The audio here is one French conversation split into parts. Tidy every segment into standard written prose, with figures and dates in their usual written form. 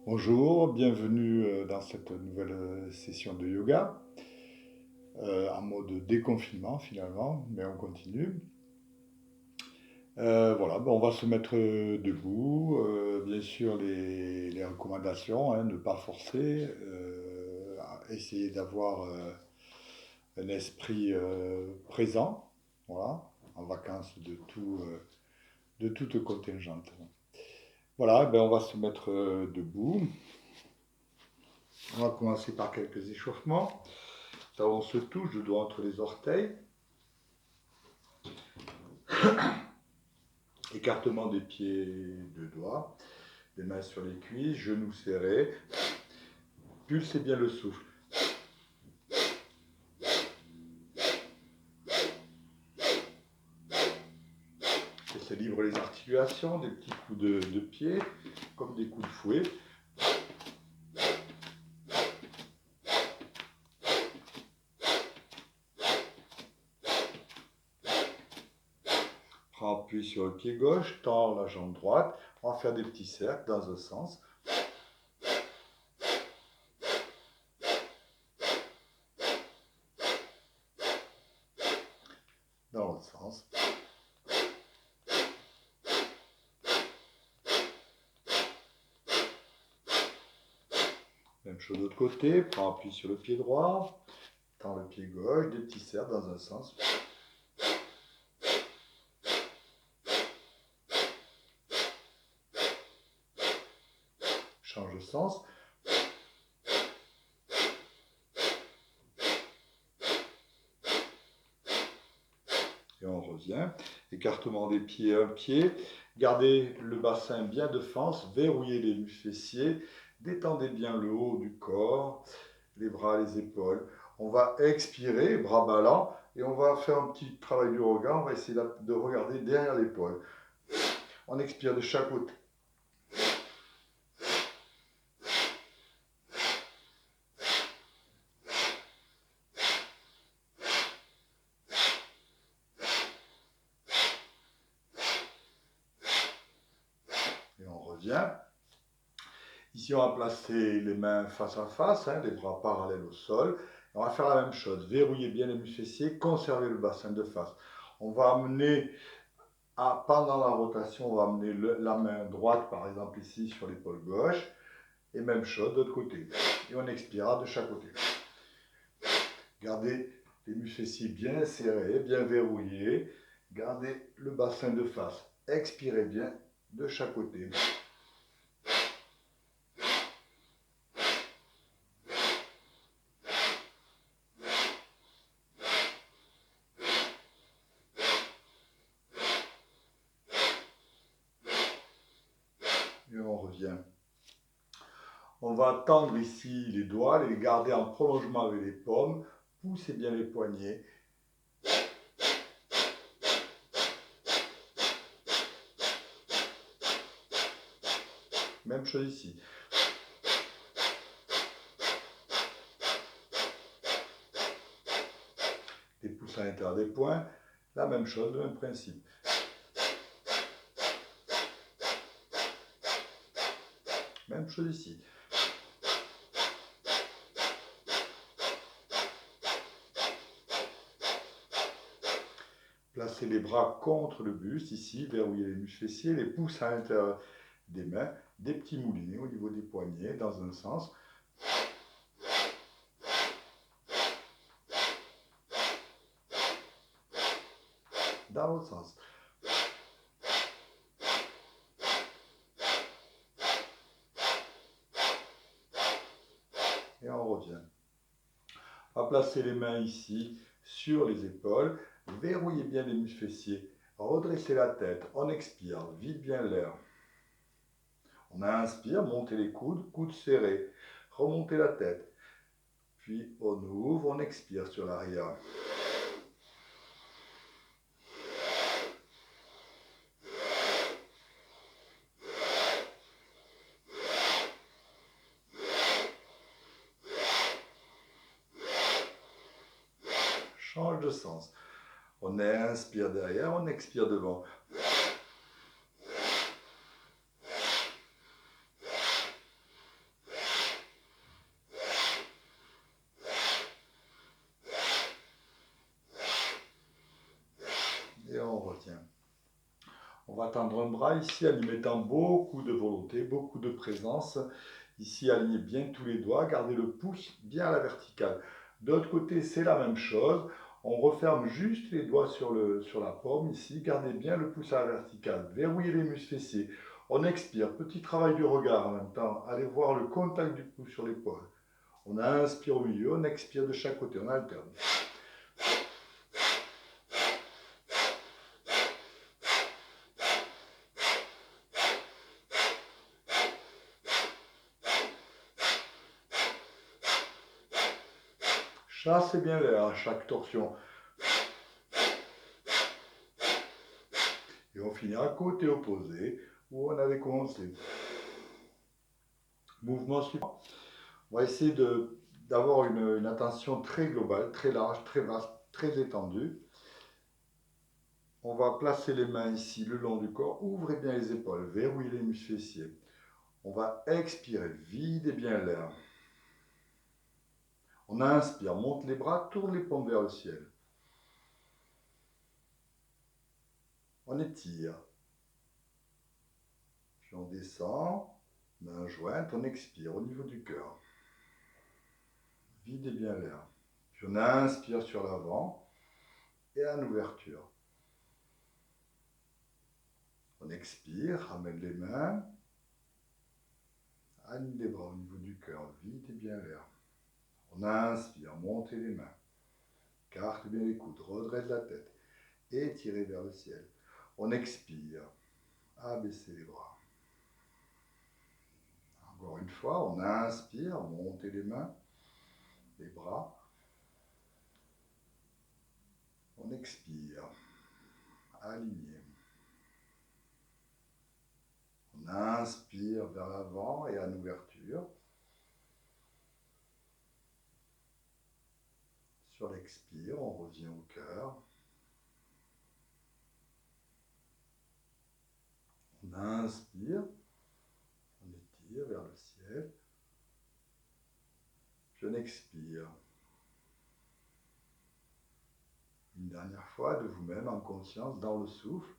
Bonjour, bienvenue dans cette nouvelle session de yoga, en mode déconfinement finalement, mais on continue. Voilà, bon, on va se mettre debout, bien sûr les recommandations, hein, ne pas forcer, essayer d'avoir un esprit présent, voilà, en vacances de toute contingente. Voilà, ben on va se mettre debout. On va commencer par quelques échauffements. Ça, on se touche le doigt entre les orteils. Écartement des pieds de doigts. Les mains sur les cuisses, genoux serrés. Pulsez bien le souffle. Laissez libre les articulations, des petits coups de pied, comme des coups de fouet. Prends appui sur le pied gauche, tends la jambe droite. On va faire des petits cercles dans un sens. Dans l'autre sens. Même chose de l'autre côté, prends appui sur le pied droit, tends le pied gauche, des petits cercles dans un sens. Change de sens. Et on revient. Écartement des pieds, un pied. Gardez le bassin bien de fente, verrouillez les muscles fessiers, détendez bien le haut du corps, les bras, les épaules. On va expirer, bras ballants, et on va faire un petit travail du regard. On va essayer de regarder derrière l'épaule. On expire de chaque côté. Et on revient. Ici, on va placer les mains face à face, hein, les bras parallèles au sol. On va faire la même chose. Verrouillez bien les muscles fessiers, conservez le bassin de face. On va amener, pendant la rotation, on va amener la main droite, par exemple ici, sur l'épaule gauche. Et même chose de l'autre côté. Et on expirera de chaque côté. Gardez les muscles fessiers bien serrés, bien verrouillés. Gardez le bassin de face. Expirez bien de chaque côté. Et on revient. On va tendre ici les doigts, les garder en prolongement avec les paumes. Poussez bien les poignets. Même chose ici. Les pouces à l'intérieur des poings. La même chose, le même principe. Même chose ici. Placez les bras contre le buste, ici, verrouillez les muscles fessiers, les pouces à l'intérieur des mains, des petits moulinets au niveau des poignets, dans un sens. Dans l'autre sens. Et on revient. On va placer les mains ici, sur les épaules. Verrouillez bien les muscles fessiers. Redressez la tête. On expire. Vide bien l'air. On inspire, montez les coudes, coudes serrés. Remontez la tête. Puis on ouvre, on expire sur l'arrière. Change de sens. On inspire derrière, on expire devant. On va tendre un bras ici en y mettant beaucoup de volonté, beaucoup de présence. Ici, alignez bien tous les doigts, gardez le pouce bien à la verticale. De l'autre côté, c'est la même chose. On referme juste les doigts sur la paume ici. Gardez bien le pouce à la verticale. Verrouillez les muscles fessiers. On expire. Petit travail du regard en même temps. Allez voir le contact du pouce sur l'épaule. On inspire au milieu, on expire de chaque côté. On alterne. Chassez bien l'air à chaque torsion. Et on finira côté opposé, où on avait commencé. Mouvement suivant. On va essayer d'avoir une attention très globale, très large, très vaste, très étendue. On va placer les mains ici le long du corps. Ouvrez bien les épaules, verrouillez les muscles fessiers. On va expirer, videz bien l'air. On inspire, monte les bras, tourne les paumes vers le ciel. On étire. Puis on descend, main jointe, on expire au niveau du cœur. Videz bien l'air. Puis on inspire sur l'avant et en ouverture. On expire, ramène les mains, aligne les bras au niveau du cœur, videz bien l'air. On inspire, montez les mains, carte bien les coudes, redresse la tête et tirez vers le ciel. On expire, abaissez les bras. Encore une fois, on inspire, montez les mains, les bras. On expire, aligné. On inspire vers l'avant et en ouverture. Sur l'expire, on revient au cœur. On inspire, on étire vers le ciel. Puis on expire. Une dernière fois de vous-même en conscience dans le souffle.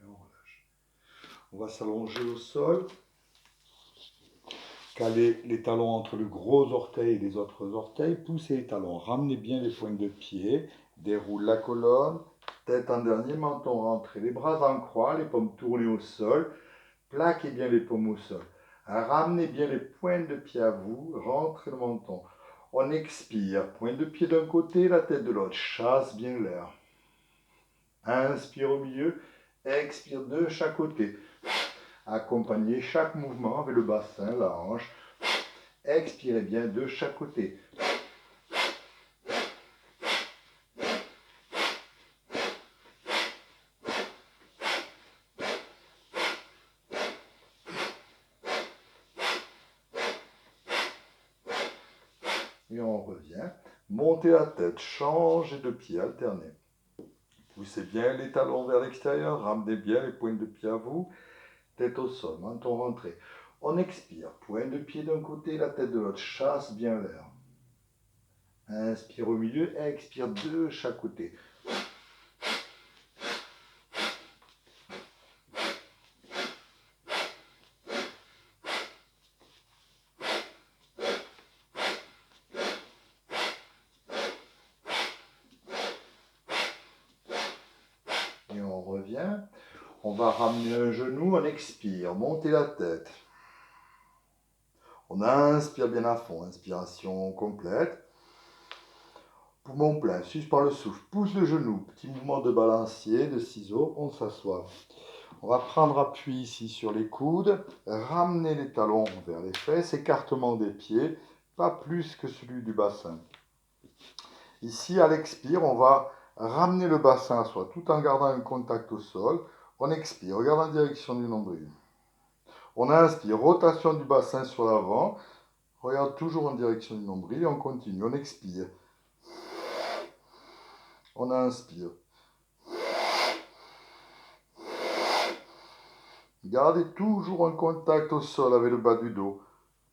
Et on relâche. On va s'allonger au sol. Caler les talons entre le gros orteil et les autres orteils. Poussez les talons. Ramenez bien les pointes de pied. Déroule la colonne. Tête en dernier, menton rentré. Les bras en croix, les paumes tournées au sol. Plaquez bien les paumes au sol. Ramenez bien les pointes de pied à vous. Rentrez le menton. On expire. Pointe de pied d'un côté, la tête de l'autre. Chasse bien l'air. Inspire au milieu. Expire de chaque côté. Accompagnez chaque mouvement avec le bassin, la hanche. Expirez bien de chaque côté. Et on revient. Montez la tête, changez de pied, alternez. Poussez bien les talons vers l'extérieur, ramenez bien les pointes de pied à vous. Tête au sol, menton rentré. On expire, pointe de pied d'un côté, la tête de l'autre, chasse bien l'air. Inspire au milieu, expire de chaque côté. Et on revient. On va ramener un genou, on expire, montez la tête. On inspire bien à fond, inspiration complète. Poumon plein, suspend le souffle, pousse le genou, petit mouvement de balancier, de ciseaux, on s'assoit. On va prendre appui ici sur les coudes, ramener les talons vers les fesses, écartement des pieds, pas plus que celui du bassin. Ici, à l'expire, on va ramener le bassin à soi tout en gardant un contact au sol. On expire, regarde en direction du nombril. On inspire, rotation du bassin sur l'avant. Regarde toujours en direction du nombril et on continue. On expire. On inspire. Gardez toujours un contact au sol avec le bas du dos.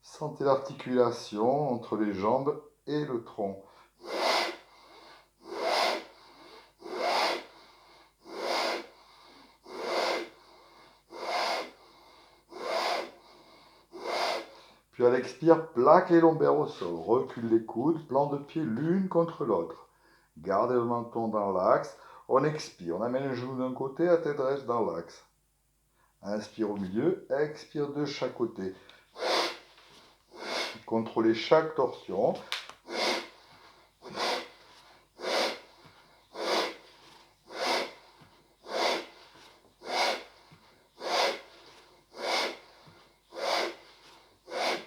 Sentez l'articulation entre les jambes et le tronc. Puis à l'expire, plaque les lombaires au sol. Recule les coudes, plan de pied l'une contre l'autre. Gardez le menton dans l'axe. On expire. On amène le genou d'un côté, la tête reste dans l'axe. Inspire au milieu, expire de chaque côté. Contrôlez chaque torsion.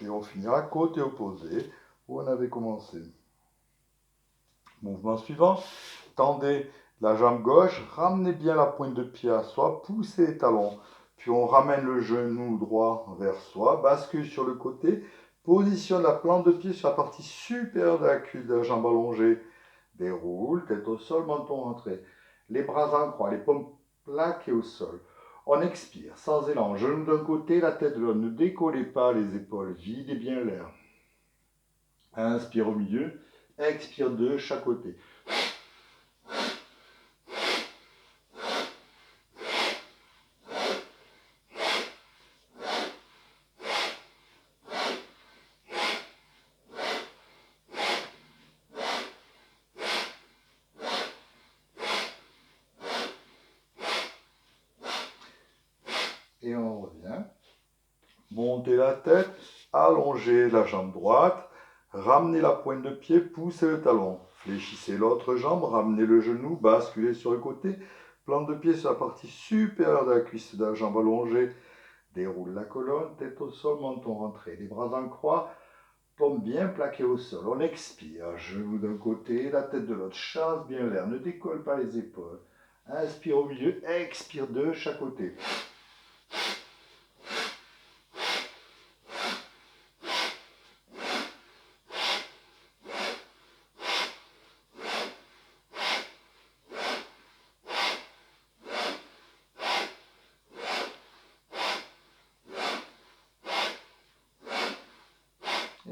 Et on finira côté opposé où on avait commencé. Mouvement suivant. Tendez la jambe gauche, ramenez bien la pointe de pied à soi, poussez les talons. Puis on ramène le genou droit vers soi, bascule sur le côté, positionne la plante de pied sur la partie supérieure de la cuisse de la jambe allongée. Déroule, tête au sol, menton rentré. Les bras en croix, les paumes plaquées au sol. On expire, sans élan, genou d'un côté, la tête de l'autre. Ne décollez pas les épaules, videz bien l'air. Inspire au milieu, expire de chaque côté. Et on revient. Montez la tête, allongez la jambe droite, ramenez la pointe de pied, poussez le talon. Fléchissez l'autre jambe, ramenez le genou, basculez sur le côté, plante de pied sur la partie supérieure de la cuisse de la jambe allongée. Déroule la colonne, tête au sol, menton rentré. Les bras en croix, paume bien plaquée au sol. On expire, genou d'un côté, la tête de l'autre. Chasse bien l'air, ne décolle pas les épaules. Inspire au milieu, expire de chaque côté.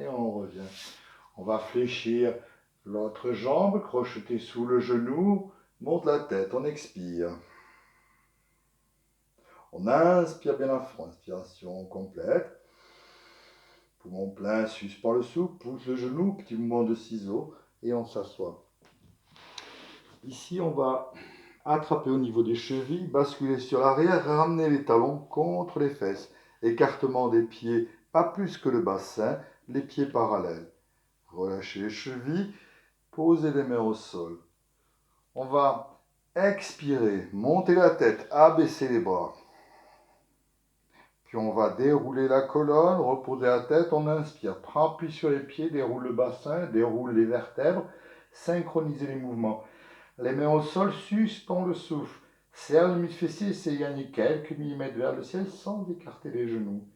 Et on revient. On va fléchir l'autre jambe, crocheter sous le genou, monte la tête, on expire. On inspire bien à fond, inspiration complète. Poumon plein, suspend le souffle, pousse le genou, petit mouvement de ciseaux et on s'assoit. Ici, on va attraper au niveau des chevilles, basculer sur l'arrière, ramener les talons contre les fesses. Écartement des pieds, pas plus que le bassin, les pieds parallèles. Relâchez les chevilles, posez les mains au sol. On va expirer, monter la tête, abaisser les bras. Puis on va dérouler la colonne, reposer la tête, on inspire, prend appui sur les pieds, déroule le bassin, déroule les vertèbres, synchronisez les mouvements. Les mains au sol, suspend le souffle. Serre le mi-fessier, essayez de gagner quelques millimètres vers le ciel sans écarter les genoux.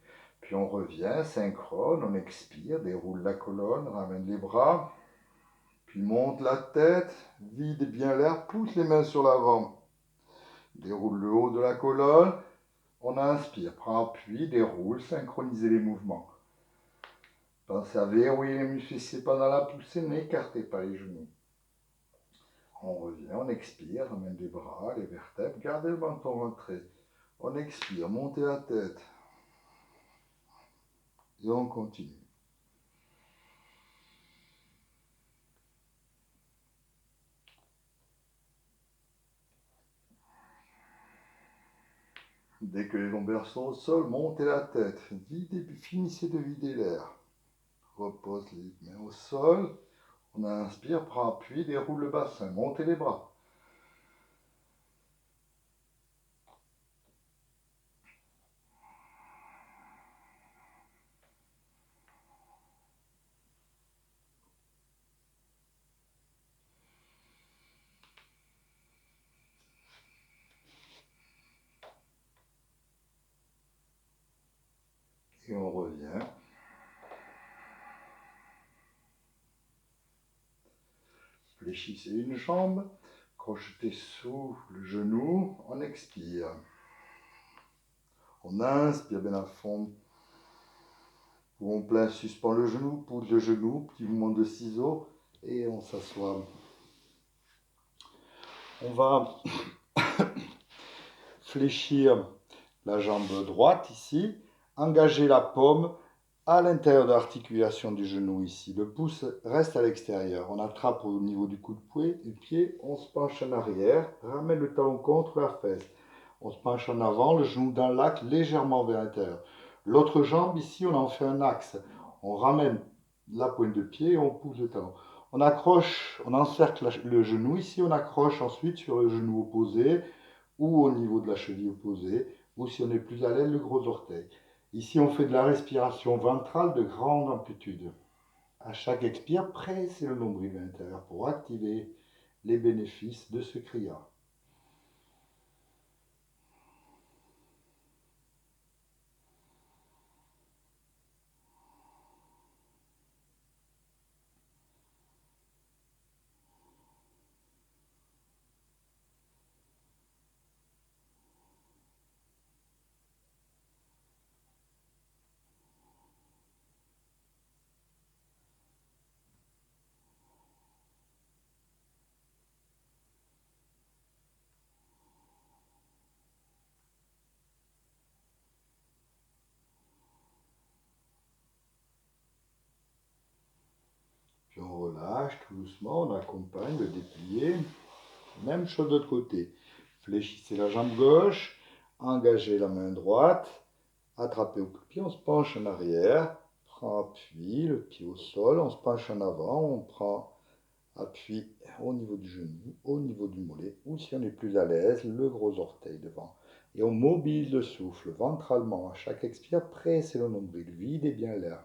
Puis on revient, synchrone, on expire, déroule la colonne, ramène les bras. Puis monte la tête, vide bien l'air, pousse les mains sur l'avant. Déroule le haut de la colonne. On inspire, prend appui, déroule, synchronisez les mouvements. Pensez à verrouiller les muscles fessiers pendant la poussée, n'écartez pas les genoux. On revient, on expire, ramène les bras, les vertèbres, gardez le menton rentré. On expire, montez la tête. Et on continue. Dès que les lombaires sont au sol, montez la tête. Finissez de vider l'air. Repose les mains au sol. On inspire, prend appui, déroule le bassin, montez les bras. Fléchissez une jambe, crochetez sous le genou, on expire. On inspire bien à fond. Poumon plein, suspend le genou, pousse le genou, petit mouvement de ciseaux et on s'assoit. On va fléchir la jambe droite ici, engager la paume à l'intérieur de l'articulation du genou ici. Le pouce reste à l'extérieur. On attrape au niveau du coude du pied, on se penche en arrière, ramène le talon contre la fesse. On se penche en avant, le genou dans l'axe, légèrement vers l'intérieur. L'autre jambe ici, on en fait un axe. On ramène la pointe de pied et on pousse le talon. On accroche, on encercle le genou ici, on accroche ensuite sur le genou opposé ou au niveau de la cheville opposée, ou si on est plus à l'aise, le gros orteil. Ici, on fait de la respiration ventrale de grande amplitude. À chaque expire, pressez le nombril à l'intérieur pour activer les bénéfices de ce kriya. Puis on relâche tout doucement, on accompagne le déplié. Même chose de l'autre côté. Fléchissez la jambe gauche, engagez la main droite, attrapez au pied, on se penche en arrière, prend appui, le pied au sol, on se penche en avant, on prend appui au niveau du genou, au niveau du mollet, ou si on est plus à l'aise, le gros orteil devant. Et on mobilise le souffle ventralement. À chaque expire, pressez le nombril, videz bien l'air.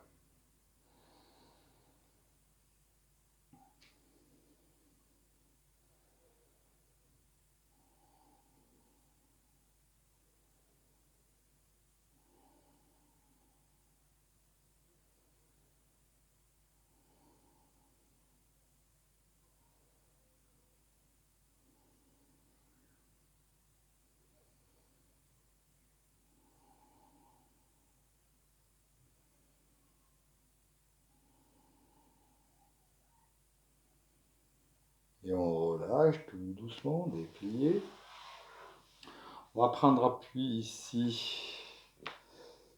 Et on relâche tout doucement, déplié. On va prendre appui ici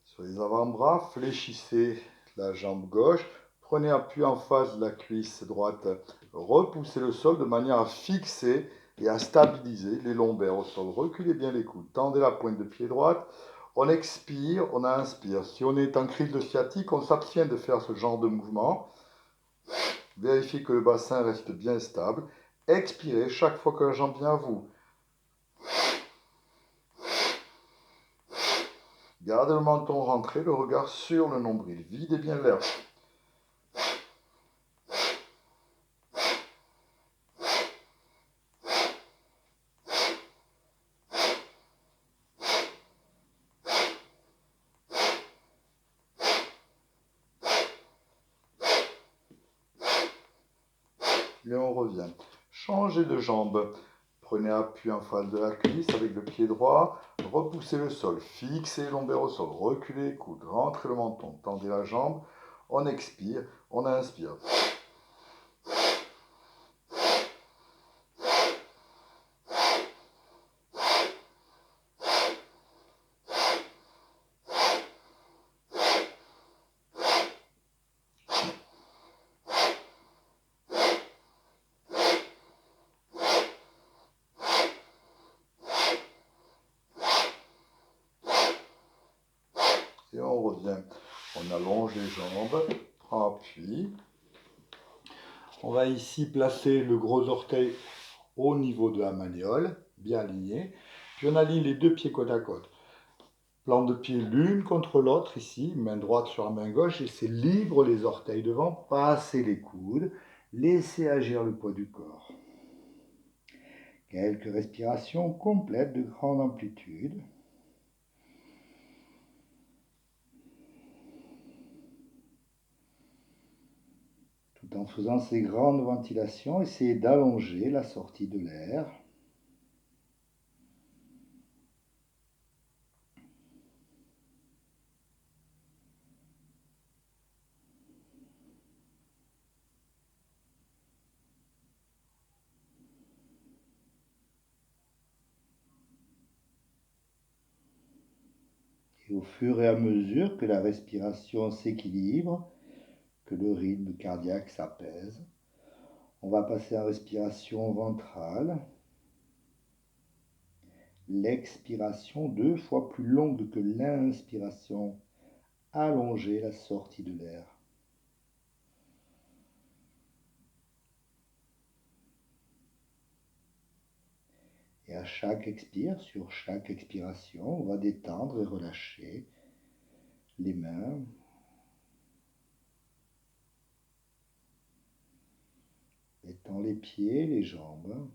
sur les avant-bras, fléchissez la jambe gauche, prenez appui en face de la cuisse droite, repoussez le sol de manière à fixer et à stabiliser les lombaires au sol. Reculez bien les coudes, tendez la pointe de pied droite, on expire, on inspire. Si on est en crise de sciatique, on s'abstient de faire ce genre de mouvement. Vérifiez que le bassin reste bien stable. Expirez chaque fois que la jambe vient à vous. Gardez le menton rentré, le regard sur le nombril. Videz bien l'air. Et on revient. Changez de jambe. Prenez appui en face de la cuisse avec le pied droit. Repoussez le sol. Fixez les lombaires au sol. Reculez les coudes. Rentrez le menton. Tendez la jambe. On expire. On inspire. Et on revient. On allonge les jambes. Prend appui. On va ici placer le gros orteil au niveau de la maniole, bien aligné. Puis on aligne les deux pieds côte à côte. Plante de pied l'une contre l'autre ici, main droite sur la main gauche. Laissez libre les orteils devant, passez les coudes. Laissez agir le poids du corps. Quelques respirations complètes de grande amplitude. Tout En faisant ces grandes ventilations, essayez d'allonger la sortie de l'air. Et au fur et à mesure que la respiration s'équilibre, que le rythme cardiaque s'apaise, on va passer en respiration ventrale. L'expiration 2 fois plus longue que l'inspiration. Allongez la sortie de l'air. Et à chaque expire, sur chaque expiration, on va détendre et relâcher les mains. Détends les pieds, les jambes.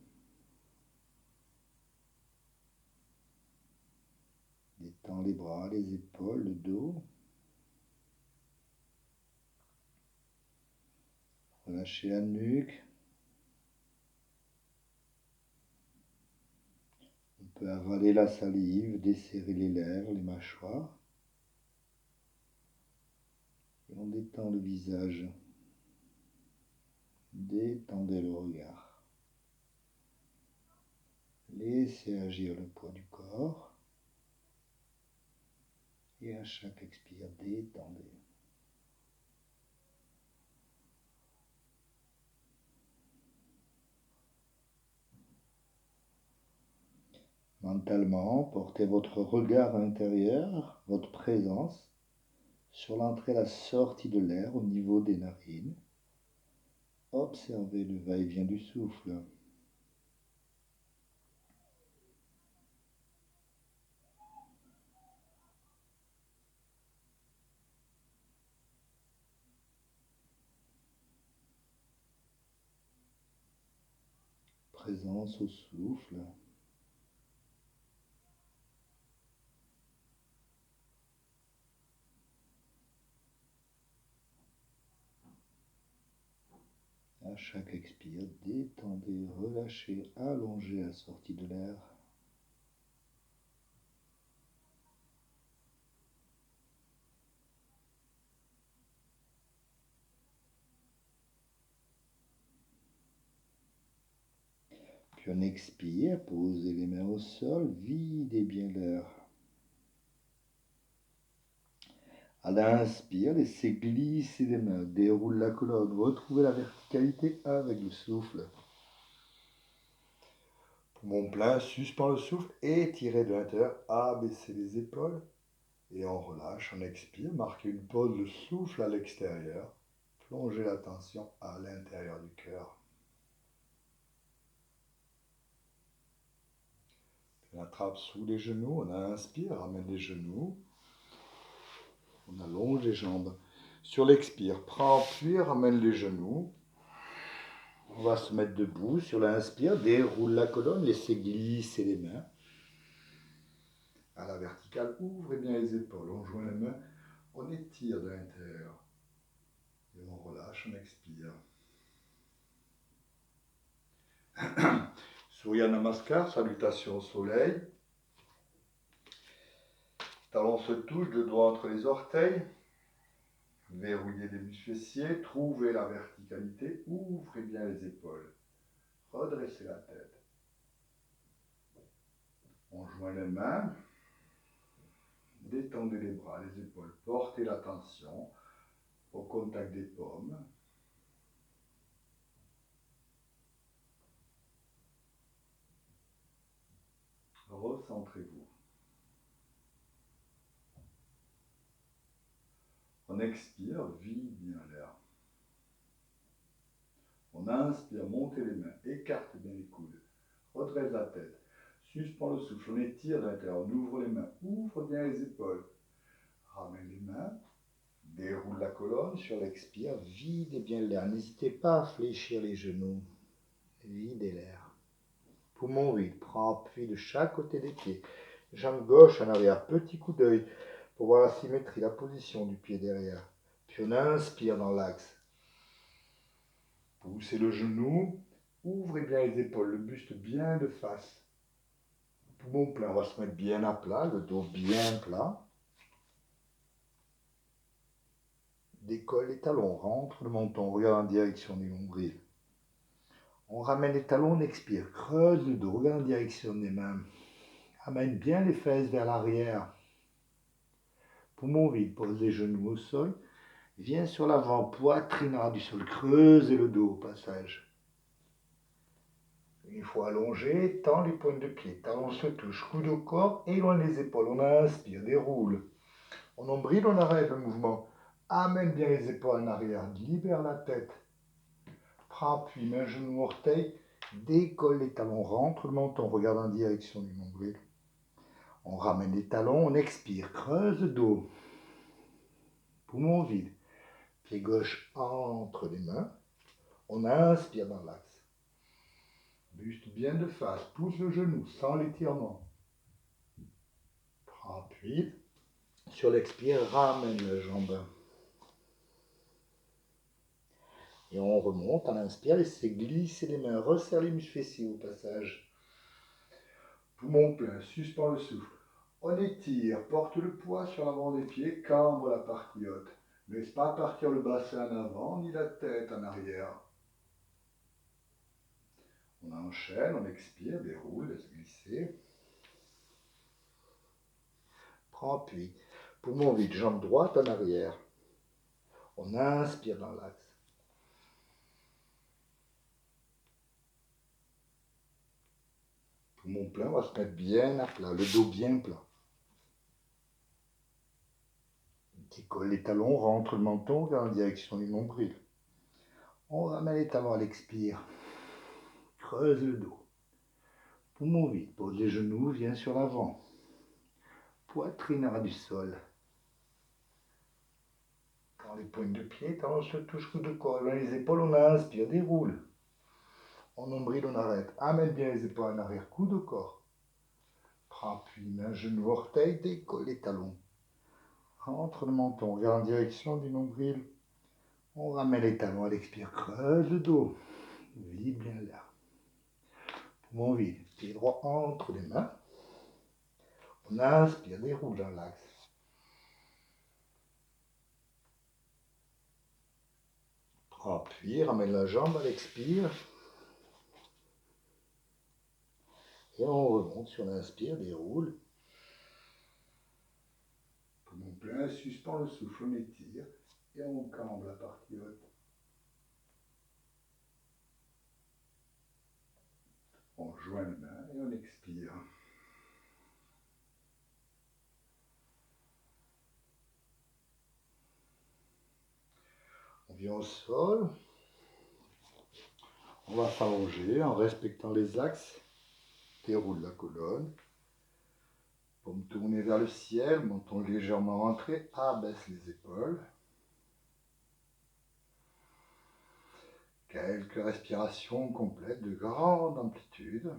Détends les bras, les épaules, le dos. Relâchez la nuque. On peut avaler la salive, desserrer les lèvres, les mâchoires. Et on détend le visage. Détendez le regard. Laissez agir le poids du corps. Et à chaque expire, détendez. Mentalement, portez votre regard intérieur, votre présence, sur l'entrée et la sortie de l'air au niveau des narines. Observez le va-et-vient du souffle. Présence au souffle. À chaque expire, détendez, relâchez, allongez la sortie de l'air. Puis on expire, posez les mains au sol, videz bien l'air. À l'inspire, laissez glisser les mains, déroule la colonne, retrouvez la verticalité avec le souffle. Poumon plein, suspend le souffle, étirez de l'intérieur, abaissez les épaules et on relâche, on expire, marquez une pause, le souffle à l'extérieur, plongez la tension à l'intérieur du cœur. On attrape sous les genoux, on inspire, ramène les genoux, on allonge les jambes. Sur l'expire, prends appui, ramène les genoux. On va se mettre debout. Sur l'inspire, déroule la colonne, laissez glisser les mains. À la verticale, ouvrez bien les épaules, on joint les mains, on étire de l'intérieur. Et on relâche, on expire. Surya Namaskar, salutation au soleil. Talons se touchent, deux doigts entre les orteils. Verrouillez les muscles fessiers, trouvez la verticalité, ouvrez bien les épaules. Redressez la tête. On joint les mains. Détendez les bras, les épaules. Portez l'attention au contact des paumes. Recentrez-vous. On expire, vide bien l'air. On inspire, montez les mains, écarte bien les coudes. Redresse la tête. Suspend le souffle, on étire de l'intérieur, on ouvre les mains, ouvre bien les épaules. Ramène les mains, déroule la colonne, sur l'expire, videz bien l'air. N'hésitez pas à fléchir les genoux. Videz l'air. Poumon vide, prends appui de chaque côté des pieds. Jambe gauche en arrière, petit coup d'œil pour voir la symétrie, la position du pied derrière. Puis on inspire dans l'axe. Poussez le genou, ouvrez bien les épaules, le buste bien de face. Poumon plein, on va se mettre bien à plat, le dos bien plat. Décolle les talons, rentre le menton, regarde en direction du nombril. On ramène les talons, on expire, creuse le dos, regarde en direction des mains. Amène bien les fesses vers l'arrière. Poumon vide, pose les genoux au sol. Viens sur l'avant, poitrine ras du sol, creusez le dos au passage. Une fois allongé, tends les pointes de pied, talons se touchent, coude au corps, éloigne les épaules, on inspire, déroule. En nombril, on arrête le mouvement. Amène bien les épaules en arrière, libère la tête. Prends appui, main, genou, orteil, décolle les talons, rentre le menton, regarde en direction du nombril. On ramène les talons, on expire, creuse le dos. Poumon vide. Pied gauche entre les mains. On inspire dans l'axe. Buste bien de face, pousse le genou sans l'étirement. Prends appui. Sur l'expire, ramène la jambe. Et on remonte, on inspire, laissez glisser les mains, resserre les muscles fessiers au passage. Poumon plein, suspend le souffle. On étire, porte le poids sur l'avant des pieds, cambre la partie haute. Ne laisse pas partir le bassin en avant, ni la tête en arrière. On enchaîne, on expire, déroule, laisse glisser. Prends appui. Poumon vide, jambe droite en arrière. On inspire dans l'axe. Poumon plein, on va se mettre bien à plat, le dos bien plat. Décolle les talons, rentre le menton vers la direction du nombril. On ramène les talons à l'expire. Creuse le dos. Poumon vide, pose les genoux, viens sur l'avant. Poitrine ras du sol. Dans les pointes de pied, talons se touchent, coude de corps, loin les épaules, on inspire, déroule. En nombril, on arrête. Amène bien les épaules en arrière, coude au corps. Prends appui, main, genou, orteil, décolle les talons. Rentre le menton, regarde en direction du nombril. On ramène les talons à l'expire, creuse le dos. Vide bien l'air. Poumon vide, pied droit entre les mains. On inspire, déroule dans l'axe. Prends appui, ramène la jambe à l'expire. Et on remonte sur l'inspire, déroule. Poumon plein, suspend le souffle, on étire. Et on cambre la partie haute. On joint les mains et on expire. On vient au sol. On va s'allonger en respectant les axes. Déroule la colonne. Paume tournée vers le ciel, menton légèrement rentré, abaisse les épaules. Quelques respirations complètes de grande amplitude.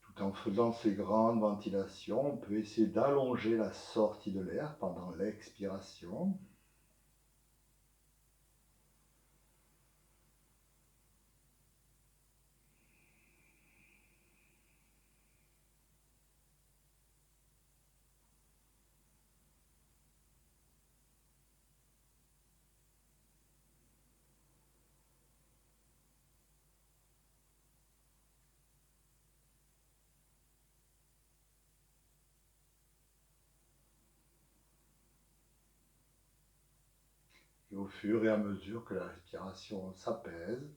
Tout en faisant ces grandes ventilations, on peut essayer d'allonger la sortie de l'air pendant l'expiration. Et au fur et à mesure que la respiration s'apaise,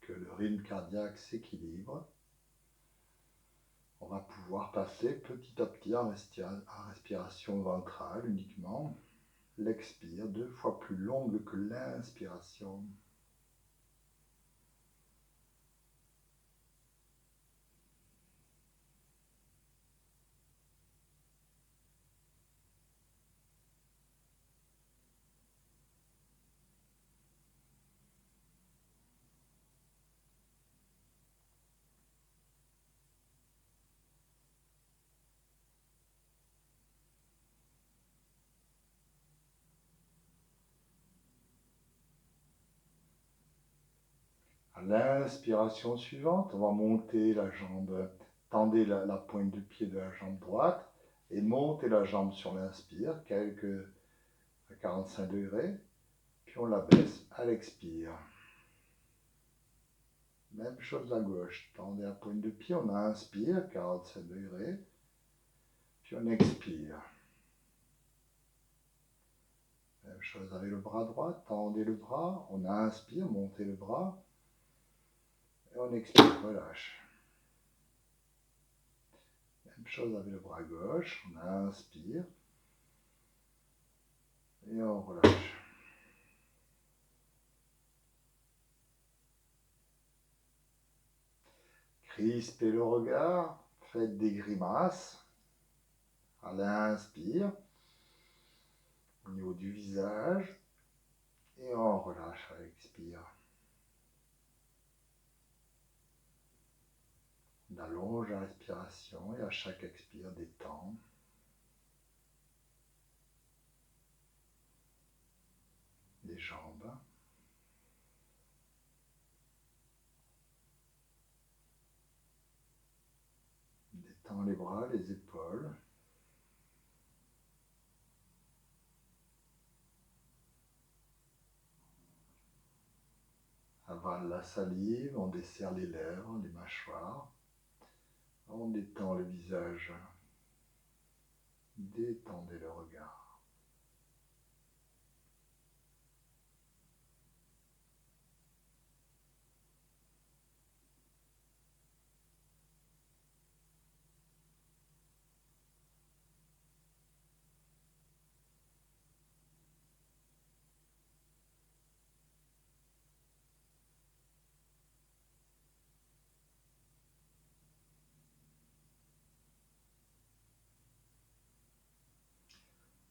que le rythme cardiaque s'équilibre, on va pouvoir passer petit à petit en respiration ventrale uniquement. L'expire 2 fois plus longue que l'inspiration. l'inspiration suivante, on va monter la jambe, tendez la pointe du pied de la jambe droite et montez la jambe sur l'inspire, à 45 degrés, puis on la baisse à l'expire. Même chose à gauche, tendez la pointe de pied, on inspire, 47 degrés, puis on expire. Même chose avec le bras droit, tendez le bras, on inspire, montez le bras, et on expire, relâche. Même chose avec le bras gauche, on inspire, et on relâche. Crispez le regard, faites des grimaces à l'inspire, au niveau du visage, et on relâche à l'expire. On allonge la respiration et à chaque expire détend. Les jambes. Détend les bras, les épaules. Avale la salive, on desserre les lèvres, les mâchoires. On détend le visage. Détendez le regard.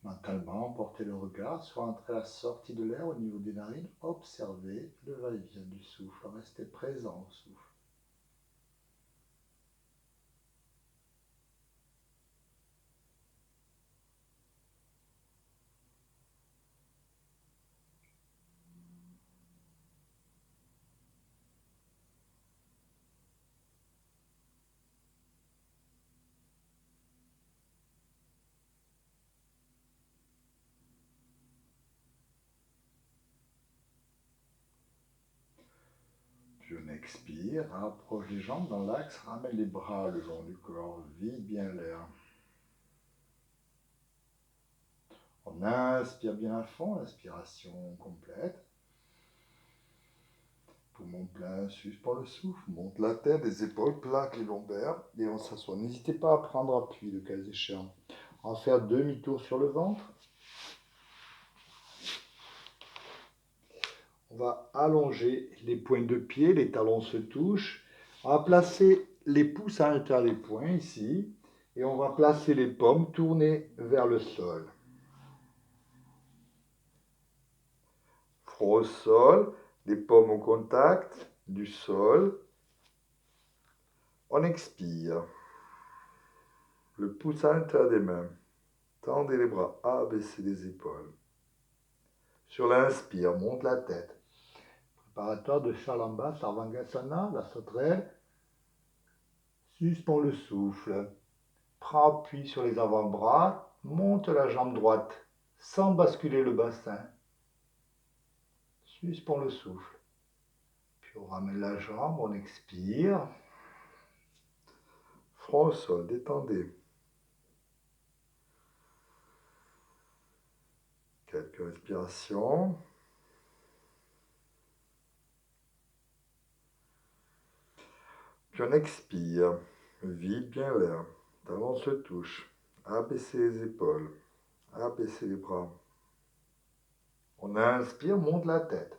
Mentalement, portez le regard sur l'entrée et la sortie de l'air au niveau des narines. Observez le va-et-vient du souffle. Restez présent au souffle. Puis on expire, rapproche les jambes dans l'axe, ramène les bras le long du corps, vide bien l'air. On inspire bien à fond, inspiration complète. Poumon plein, suspend le souffle, monte la tête, les épaules, plaque les lombaires et on s'assoit. N'hésitez pas à prendre appui le cas échéant. On va faire demi-tour sur le ventre. On va allonger les pointes de pied, les talons se touchent. On va placer les pouces à l'intérieur des poings ici. Et on va placer les paumes tournées vers le sol. Front au sol, les paumes au contact du sol. On expire. Le pouce à l'intérieur des mains. Tendez les bras, abaissez les épaules. Sur l'inspire, monte la tête. Préparatoire de Shalamba, Sarvangasana, la sauterelle. Suspends le souffle. Prends appui sur les avant-bras. Monte la jambe droite sans basculer le bassin. Suspends le souffle. Puis on ramène la jambe, on expire. Front au sol, détendez. Quelques respirations. Puis on expire. Vide bien l'air. Talons se touche. Abaissez les épaules. Abaissez les bras. On inspire, monte la tête.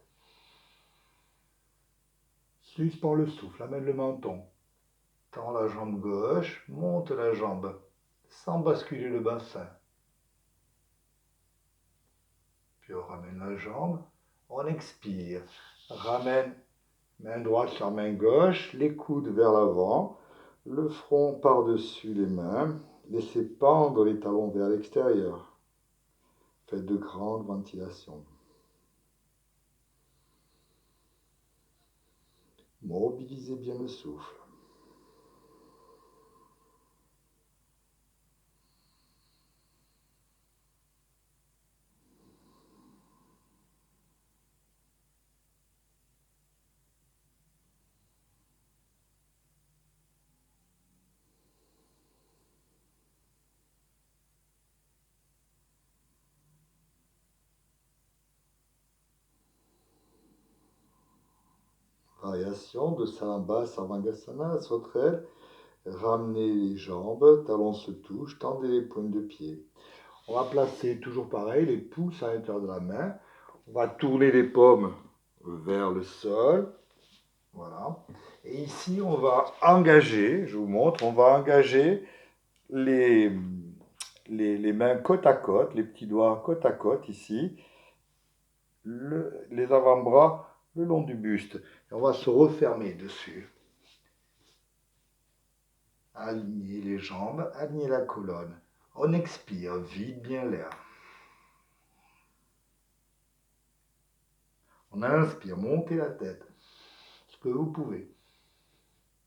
Suspends le souffle, amène le menton. Tends la jambe gauche, monte la jambe sans basculer le bassin. Puis on ramène la jambe, on expire. Ramène main droite sur main gauche, les coudes vers l'avant, le front par-dessus les mains. Laissez pendre les talons vers l'extérieur. Faites de grandes ventilations. Mobilisez bien le souffle. Variation de Salamba, Sarvangasana, sauterelle. Ramenez les jambes, talons se touchent, tendez les pointes de pied. On va placer toujours pareil les pouces à l'intérieur de la main. On va tourner les paumes vers le sol. Voilà. Et ici, on va engager, je vous montre, on va engager les, les mains côte à côte, les petits doigts côte à côte ici, les avant-bras le long du buste. Et on va se refermer dessus. Alignez les jambes, alignez la colonne. On expire, vide bien l'air. On inspire, montez la tête, ce que vous pouvez.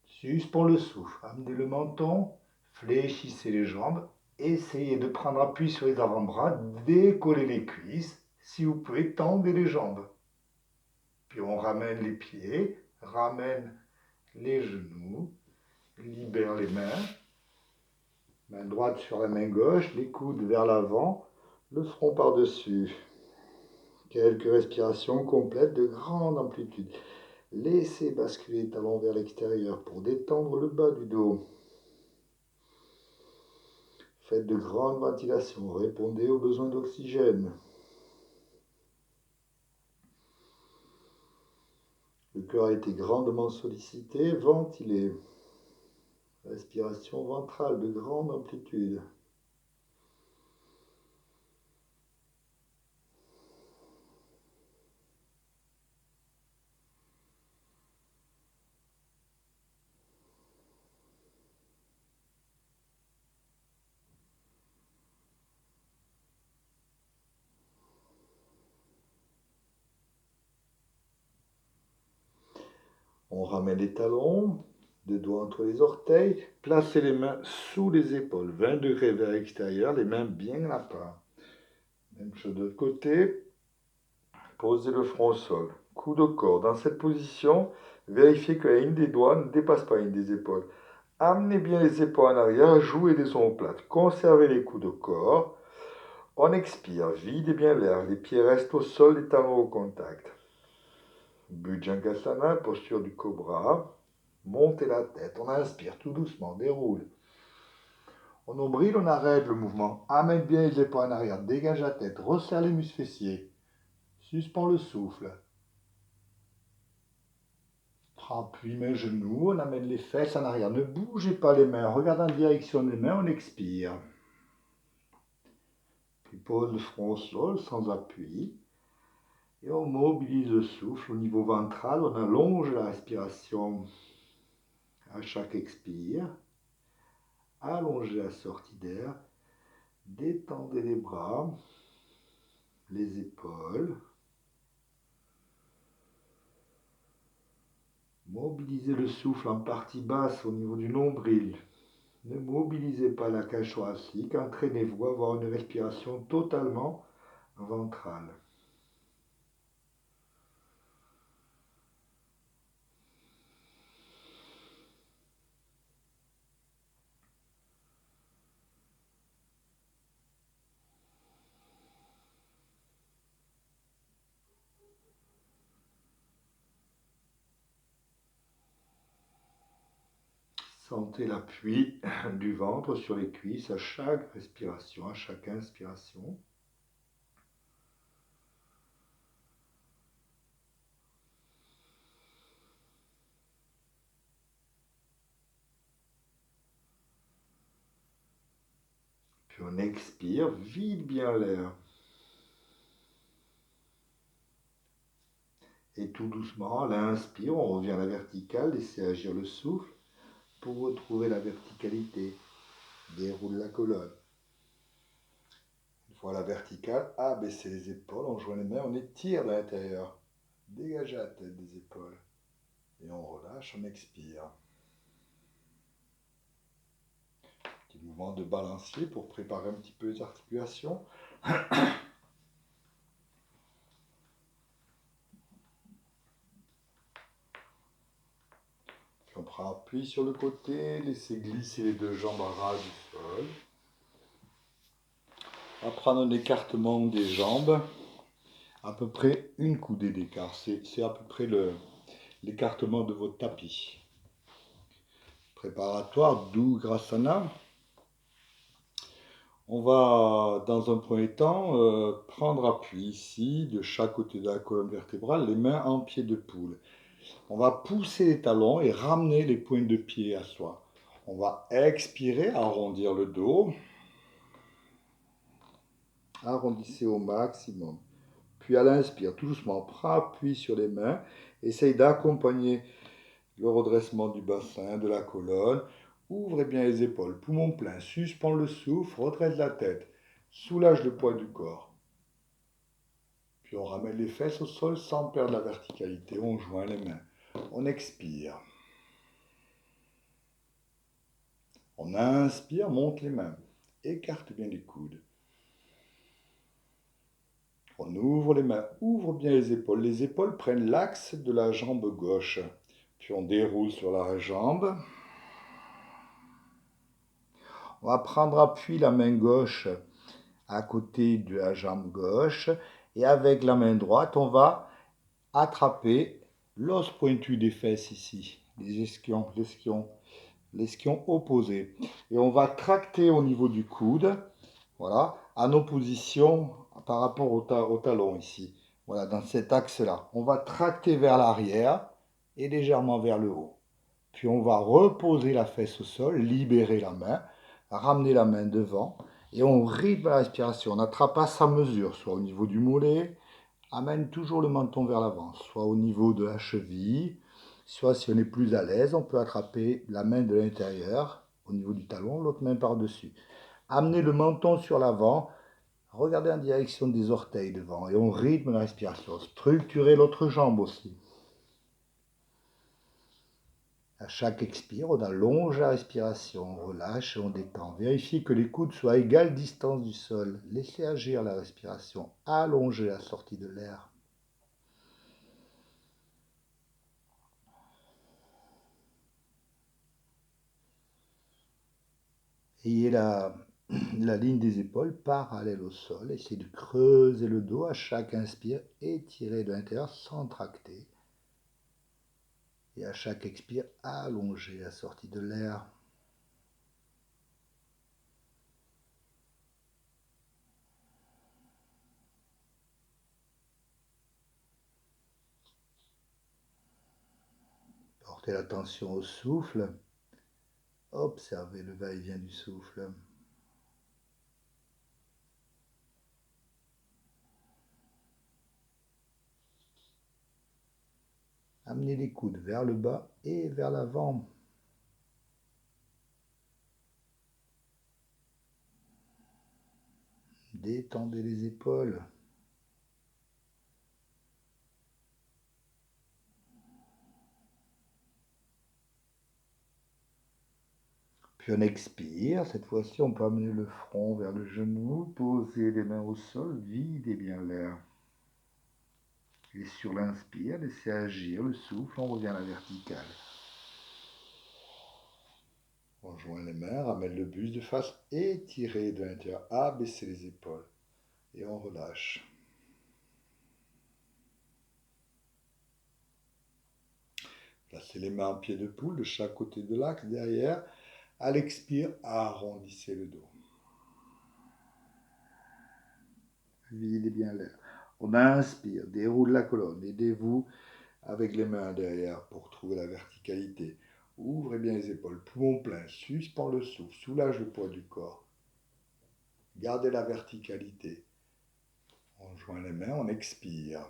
Suspend le souffle, amenez le menton, fléchissez les jambes, essayez de prendre appui sur les avant-bras, décollez les cuisses, si vous pouvez, tendez les jambes. Puis on ramène les pieds, ramène les genoux, libère les mains, main droite sur la main gauche, les coudes vers l'avant, le front par-dessus. Quelques respirations complètes de grande amplitude. Laissez basculer les talons vers l'extérieur pour détendre le bas du dos. Faites de grandes ventilations, répondez aux besoins d'oxygène. Le cœur a été grandement sollicité, ventilez. Respiration ventrale de grande amplitude. On ramène les talons, deux doigts entre les orteils, placez les mains sous les épaules, 20 degrés vers l'extérieur, les mains bien à part. Même chose de l'autre côté, posez le front au sol, coude au corps. Dans cette position, vérifiez que la ligne des doigts ne dépasse pas la ligne des épaules. Amenez bien les épaules en arrière, jouez des omoplates, conservez les coudes au corps. On expire, videz bien l'air, les pieds restent au sol, les talons au contact. Bhujangasana, posture du cobra. Montez la tête, on inspire tout doucement, déroule. Au nombril, on arrête le mouvement. Amène bien les épaules en arrière, dégage la tête, resserre les muscles fessiers. Suspends le souffle. Appuie mes genoux, on amène les fesses en arrière. Ne bougez pas les mains, regardez en direction des mains, on expire. Puis pose le front au sol sans appui. Et on mobilise le souffle au niveau ventral, on allonge la respiration à chaque expire. Allongez la sortie d'air. Détendez les bras, les épaules. Mobilisez le souffle en partie basse au niveau du nombril. Ne mobilisez pas la cage thoracique, entraînez-vous à avoir une respiration totalement ventrale. Sentez l'appui du ventre sur les cuisses à chaque respiration, à chaque inspiration. Puis on expire, vide bien l'air. Et tout doucement, à l'inspire, on revient à la verticale, laissez agir le souffle pour retrouver la verticalité. Déroule la colonne. Une fois à la verticale, abaissez les épaules, on joint les mains, on étire de l'intérieur. Dégagez la tête des épaules. Et on relâche, on expire. Petit mouvement de balancier pour préparer un petit peu les articulations. Puis on prend appui sur le côté, laissez glisser les deux jambes à ras du sol. On va prendre un écartement des jambes, à peu près une coudée d'écart. C'est à peu près l'écartement de votre tapis. Préparatoire d'Ugrasana. On va, dans un premier temps, prendre appui ici, de chaque côté de la colonne vertébrale, les mains en pied de poule. On va pousser les talons et ramener les pointes de pied à soi. On va expirer, arrondir le dos. Arrondissez au maximum. Puis à l'inspire, tout doucement, prends appui sur les mains. Essaye d'accompagner le redressement du bassin, de la colonne. Ouvrez bien les épaules, poumon plein, suspends le souffle, redresse la tête. Soulage le poids du corps. Puis on ramène les fesses au sol sans perdre la verticalité. On joint les mains. On expire. On inspire, monte les mains. Écarte bien les coudes. On ouvre les mains, ouvre bien les épaules. Les épaules prennent l'axe de la jambe gauche. Puis on déroule sur la jambe. On va prendre appui la main gauche à côté de la jambe gauche. Et avec la main droite, on va attraper l'os pointu des fesses ici. Les l'esquion opposé. Et on va tracter au niveau du coude. Voilà, en opposition par rapport au talon ici. Voilà, dans cet axe-là. On va tracter vers l'arrière et légèrement vers le haut. Puis on va reposer la fesse au sol, libérer la main, ramener la main devant et on rythme la respiration. On n'attrape pas sa mesure, soit au niveau du mollet, amène toujours le menton vers l'avant, soit au niveau de la cheville, soit si on est plus à l'aise, on peut attraper la main de l'intérieur au niveau du talon, l'autre main par-dessus. Amenez le menton sur l'avant, regardez en direction des orteils devant et on rythme la respiration. Structurez l'autre jambe aussi. À chaque expire, on allonge la respiration, on relâche et on détend. Vérifiez que les coudes soient à égale distance du sol. Laissez agir la respiration. Allongez la sortie de l'air. Ayez la ligne des épaules parallèle au sol. Essayez de creuser le dos à chaque inspire. Étirez de l'intérieur sans tracter. Et à chaque expire, allongez la sortie de l'air. Portez l'attention au souffle. Observez le va-et-vient du souffle. Amenez les coudes vers le bas et vers l'avant. Détendez les épaules. Puis on expire. Cette fois-ci, on peut amener le front vers le genou, poser les mains au sol, videz bien l'air. Et sur l'inspire, laissez agir le souffle, on revient à la verticale. On joint les mains, ramène le buste de face, étirez de l'intérieur, abaissez les épaules. Et on relâche. Placez les mains en pied de poule de chaque côté de l'axe derrière. À l'expire, arrondissez le dos. Videz bien l'air. On inspire, déroule la colonne, aidez-vous avec les mains derrière pour trouver la verticalité. Ouvrez bien les épaules, poumon plein, suspend le souffle, soulage le poids du corps. Gardez la verticalité. On joint les mains, on expire.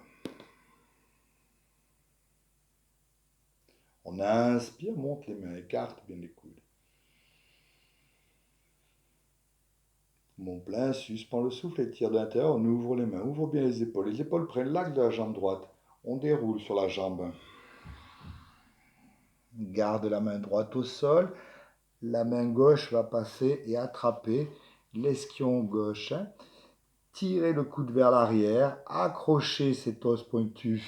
On inspire, monte les mains, écarte bien les coudes. Poumon plein, suspend le souffle, étire de l'intérieur, on ouvre les mains, ouvre bien les épaules. Les épaules prennent l'axe de la jambe droite. On déroule sur la jambe. Garde la main droite au sol. La main gauche va passer et attraper l'esquion gauche. Tirez le coude vers l'arrière. Accrochez cet os pointu.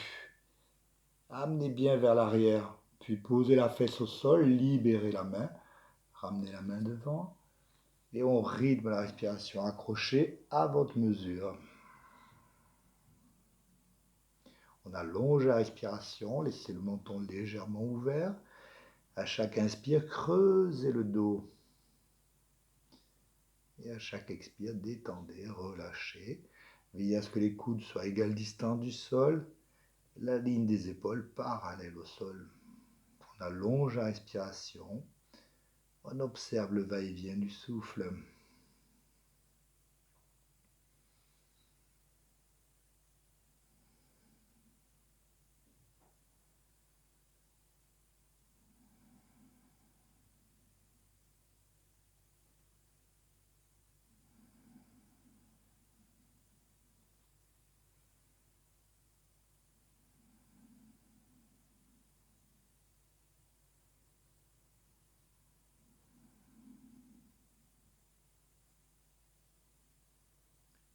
Amenez bien vers l'arrière. Puis posez la fesse au sol. Libérez la main. Ramenez la main devant. Et on rythme la respiration. Accrochez à votre mesure. On allonge la respiration. Laissez le menton légèrement ouvert. À chaque inspire, creusez le dos. Et à chaque expire, détendez, relâchez. Veillez à ce que les coudes soient à égale distance du sol. La ligne des épaules parallèle au sol. On allonge la respiration. On observe le va-et-vient du souffle.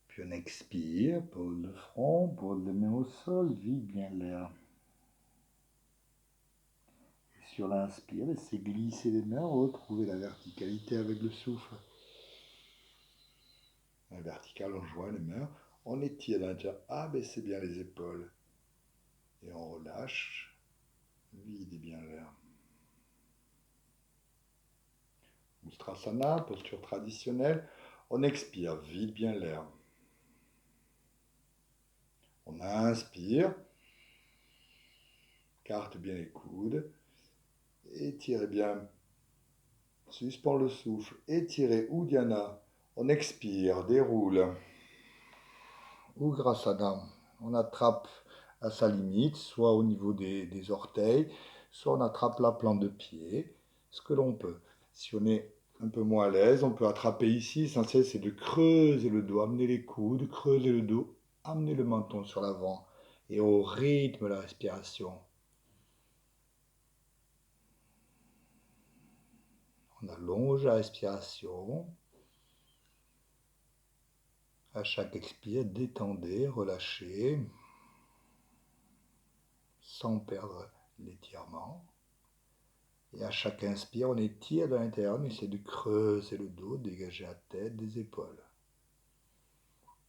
Puis on expire, pose le front, pose les mains au sol, vide bien l'air. Et sur l'inspire, laissez glisser les mains, retrouvez la verticalité avec le souffle. La verticale, on joint les mains, on étire dans l'intérieur, abaissez bien les épaules. Et on relâche, videz bien l'air. Ustrasana, posture traditionnelle, on expire, vide bien l'air. On inspire, carte bien les coudes, étirez bien, suspend le souffle, étirez Uddiyana, on expire, déroule. Ugrasana, on attrape à sa limite, soit au niveau des orteils, soit on attrape la plante de pied, ce que l'on peut. Si on est un peu moins à l'aise, on peut attraper ici, l'essentiel c'est de creuser le dos, amener les coudes, creuser le dos, amener le menton sur l'avant et au rythme de la respiration. On allonge la respiration. À chaque expire, détendez, relâchez, sans perdre l'étirement. Et à chaque inspire, on étire de l'intérieur, on essaie de creuser le dos, dégager la tête des épaules.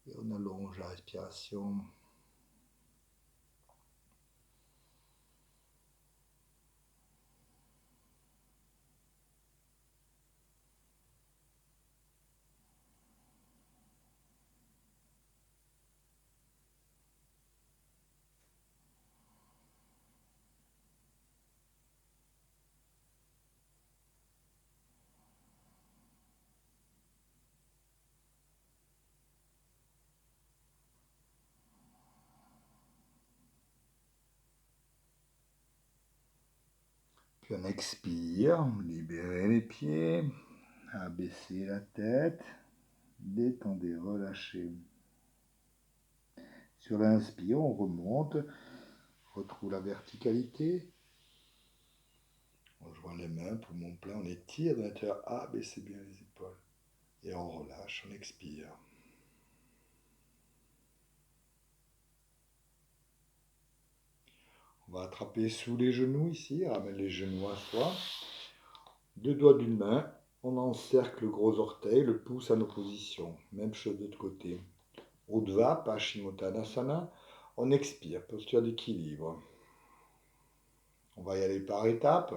Et on allonge la respiration. Puis on expire, libérez les pieds, abaissez la tête, détendez, relâchez. Sur l'inspire, on remonte, retrouve la verticalité. On joint les mains, poumon plein, on étire de l'intérieur, abaissez bien les épaules. Et on relâche, on expire. On va attraper sous les genoux ici, ramène les genoux à soi. Deux doigts d'une main, on encercle le gros orteil, le pouce en opposition. Même chose de l'autre côté. Urdhva, Paschimottanasana, on expire, posture d'équilibre. On va y aller par étapes.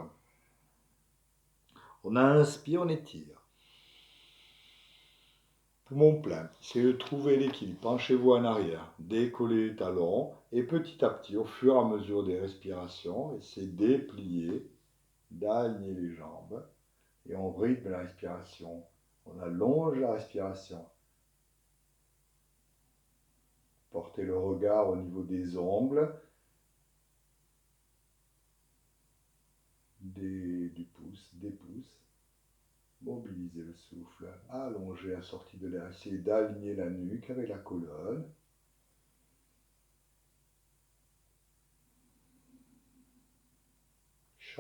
On inspire, on étire. Poumon plein. Essayez de trouver l'équilibre. Penchez-vous en arrière. Décollez les talons. Et petit à petit, au fur et à mesure des respirations, essayez de déplier, d'aligner les jambes. Et on rythme la respiration. On allonge la respiration. Portez le regard au niveau des ongles, du pouce, des pouces. Mobilisez le souffle, allongez la sortie de l'air. Essayez d'aligner la nuque avec la colonne.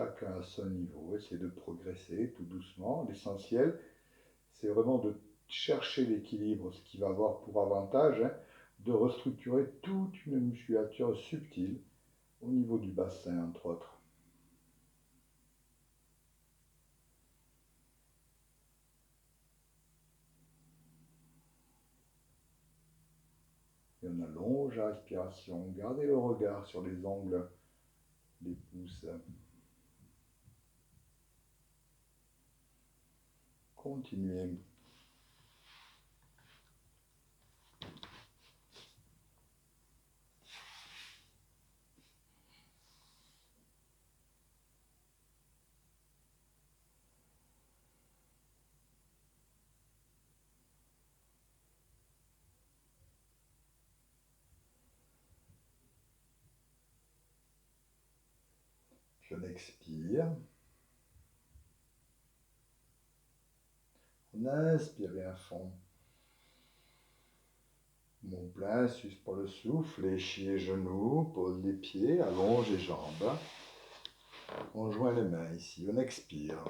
chacun à son niveau, essayer de progresser tout doucement. L'essentiel, c'est vraiment de chercher l'équilibre, ce qui va avoir pour avantage de restructurer toute une musculature subtile au niveau du bassin, entre autres. Et on allonge la respiration. Gardez le regard sur les ongles des pouces. Continuez. Puis on expire. On inspire à fond. Mon plein, suspend le souffle, léchis les genoux, pose les pieds, allonge les jambes. On joint les mains ici, on expire.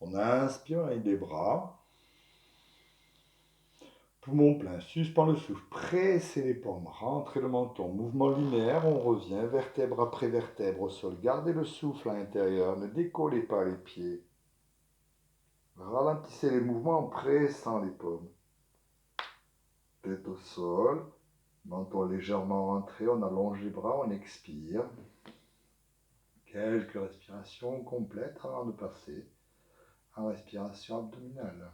On inspire avec les bras. Poumon plein, suspend le souffle, pressez les paumes, rentrez le menton, mouvement linéaire, on revient, vertèbre après vertèbre au sol. Gardez le souffle à l'intérieur, ne décollez pas les pieds. Ralentissez les mouvements en pressant les paumes. Tête au sol, menton légèrement rentré, on allonge les bras, on expire. Quelques respirations complètes avant de passer en respiration abdominale.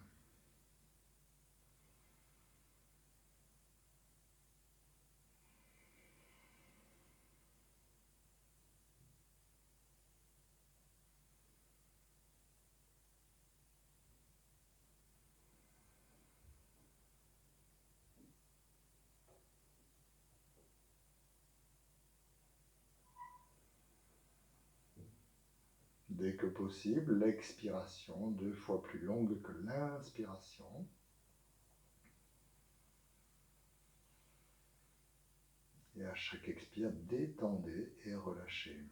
Dès que possible, l'expiration 2 fois plus longue que l'inspiration. Et à chaque expire, détendez et relâchez.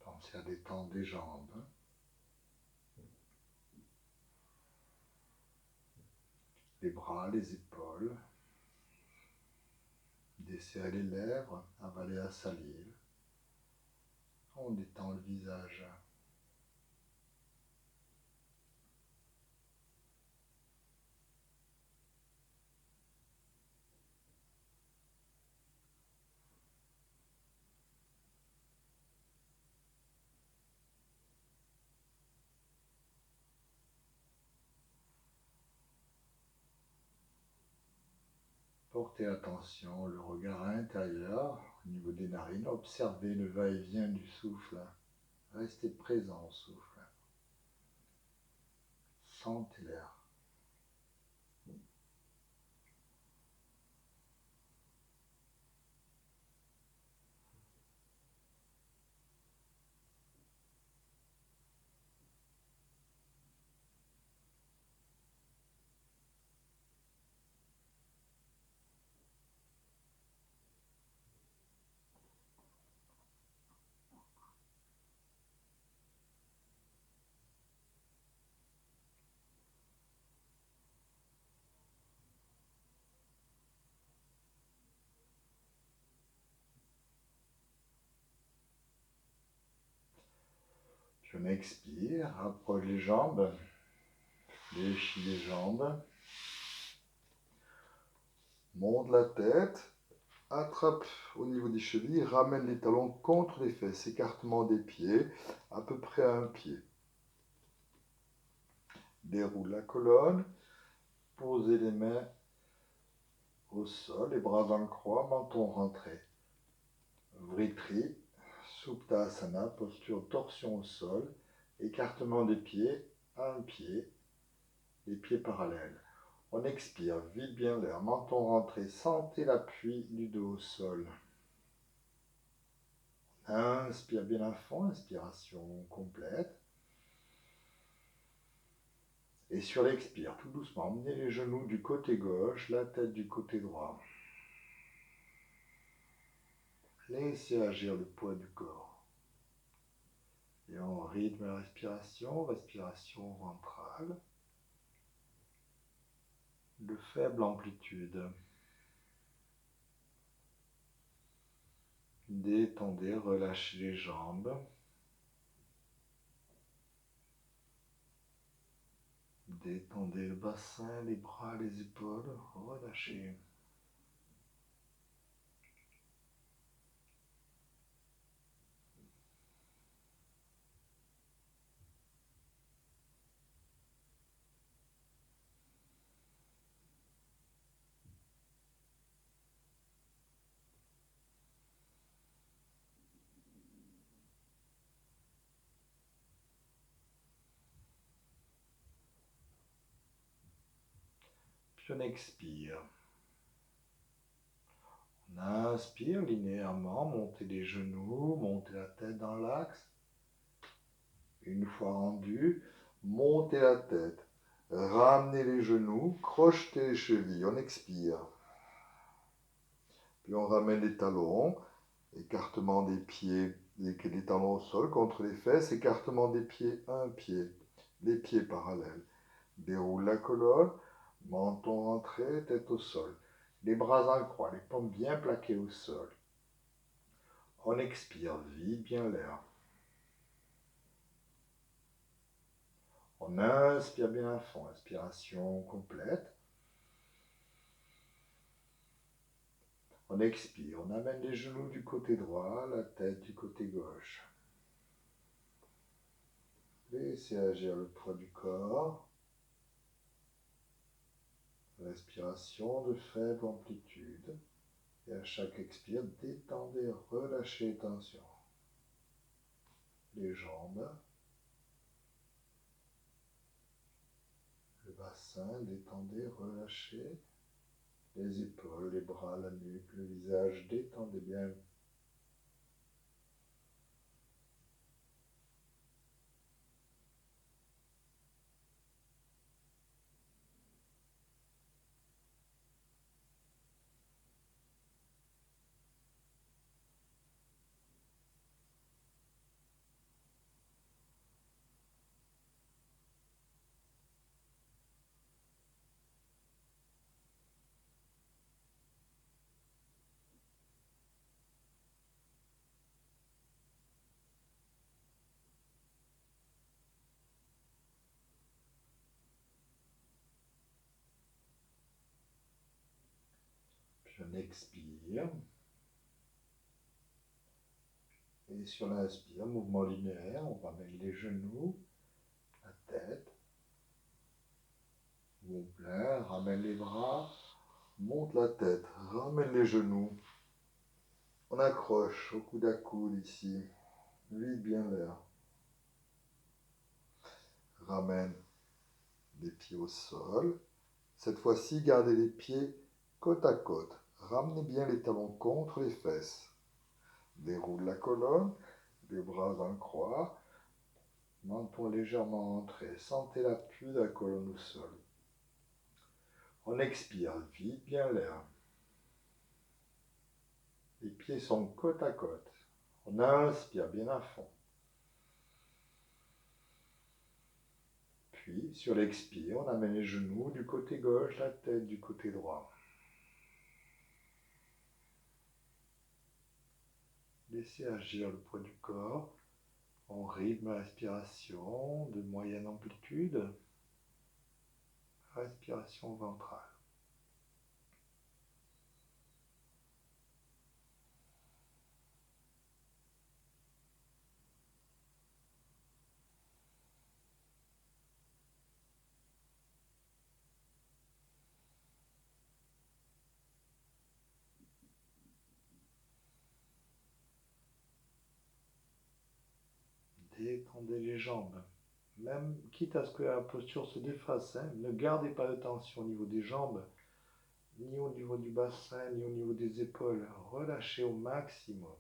Pensez à détendre les jambes. Les bras, les épaules. Desserrez les lèvres, avalez la salive. On détend le visage. Portez attention, le regard intérieur, au niveau des narines. Observez le va-et-vient du souffle. Restez présent au souffle. Sentez l'air. Puis on expire, rapproche les jambes, fléchis les jambes, monte la tête, attrape au niveau des chevilles, ramène les talons contre les fesses, écartement des pieds, à peu près à un pied. Déroule la colonne, posez les mains au sol, les bras en croix, menton rentré. Vritri, Suptasana, posture torsion au sol, écartement des pieds, un pied, les pieds parallèles. On expire, vide bien l'air, menton rentré, sentez l'appui du dos au sol. Inspire bien à fond, inspiration complète. Et sur l'expire, tout doucement, emmenez les genoux du côté gauche, la tête du côté droit. Laissez agir le poids du corps. Et on rythme la respiration, respiration ventrale, de faible amplitude. Détendez, relâchez les jambes. Détendez le bassin, les bras, les épaules, relâchez. Puis on expire. On inspire linéairement, montez les genoux, montez la tête dans l'axe. Une fois rendu, montez la tête, ramenez les genoux, crochetez les chevilles, on expire. Puis on ramène les talons, écartement des pieds, les talons au sol contre les fesses, écartement des pieds, un pied, les pieds parallèles. Déroule la colonne, menton rentré, tête au sol. Les bras en croix, les paumes bien plaquées au sol. On expire, vide bien l'air. On inspire bien à fond, inspiration complète. On expire, on amène les genoux du côté droit, la tête du côté gauche. Laissez agir le poids du corps. Respiration de faible amplitude. Et à chaque expire, détendez, relâchez les tensions. Les jambes, le bassin, détendez, relâchez. Les épaules, les bras, la nuque, le visage, détendez bien. Puis on expire. Et sur l'inspire, mouvement linéaire, on ramène les genoux, la tête. Mouvement plein, ramène les bras, monte la tête, ramène les genoux. On accroche au coude à coude ici. Vide bien l'air. Ramène les pieds au sol. Cette fois-ci, gardez les pieds côte à côte. Ramenez bien les talons contre les fesses. Déroule la colonne, les bras en croix. Menton légèrement rentré. Sentez l'appui de la colonne au sol. On expire, vide bien l'air. Les pieds sont côte à côte. On inspire bien à fond. Puis, sur l'expire, on amène les genoux du côté gauche, la tête du côté droit. Laissez agir le poids du corps. On rythme la respiration de moyenne amplitude. Respiration ventrale. Détendez les jambes. même quitte à ce que la posture se défasse, hein, ne gardez pas de tension au niveau des jambes, ni au niveau du bassin, ni au niveau des épaules. Relâchez au maximum.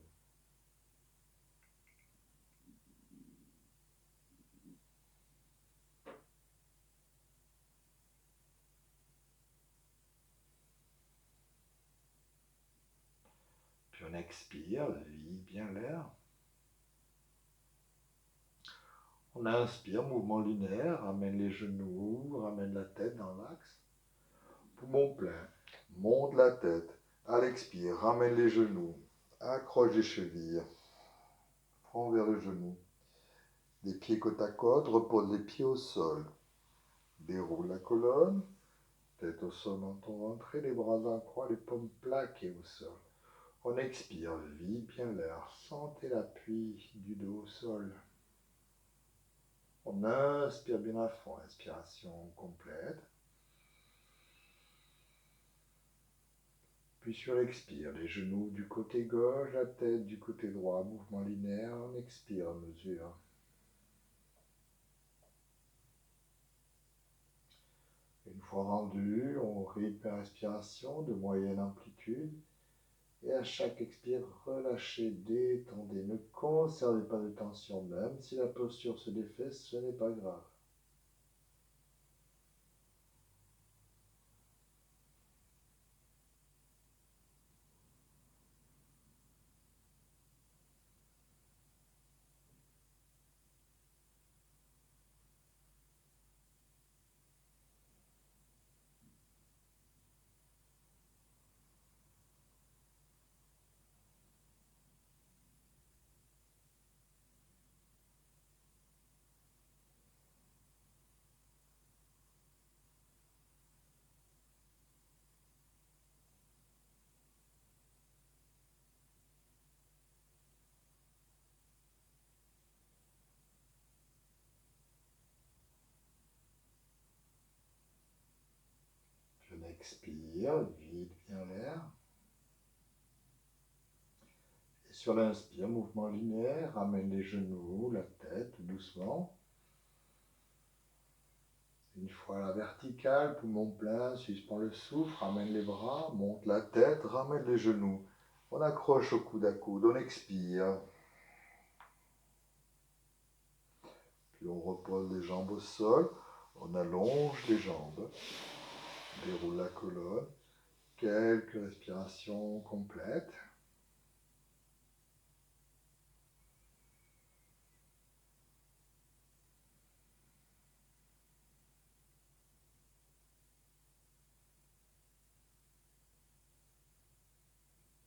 Puis on expire, vide bien l'air. On inspire, mouvement linéaire, ramène les genoux, ramène la tête dans l'axe. Poumon plein, monte la tête. À l'expire, ramène les genoux, accroche les chevilles, front vers le genou. Les pieds côte à côte, repose les pieds au sol. Déroule la colonne, tête au sol dans ton ventre, les bras en croix, les paumes plaquées au sol. On expire, vide bien l'air, sentez l'appui du dos au sol. On inspire bien à fond, inspiration complète. Puis sur l'expire, les genoux du côté gauche, la tête du côté droit, mouvement linéaire, on expire à mesure. Une fois rendu, on rythme la respiration de moyenne amplitude. Et à chaque expire, relâchez, détendez. Ne conservez pas de tension, même si la posture se défait, ce n'est pas grave. Je l'expire, vide bien l'air. Et sur l'inspire, mouvement linéaire, ramène les genoux, la tête doucement. Une fois à la verticale, poumon plein, suspend le souffle, ramène les bras, monte la tête, ramène les genoux. On accroche au coude à coude, on expire. Puis on repose les jambes au sol, on allonge les jambes, déroule la colonne. Quelques respirations complètes.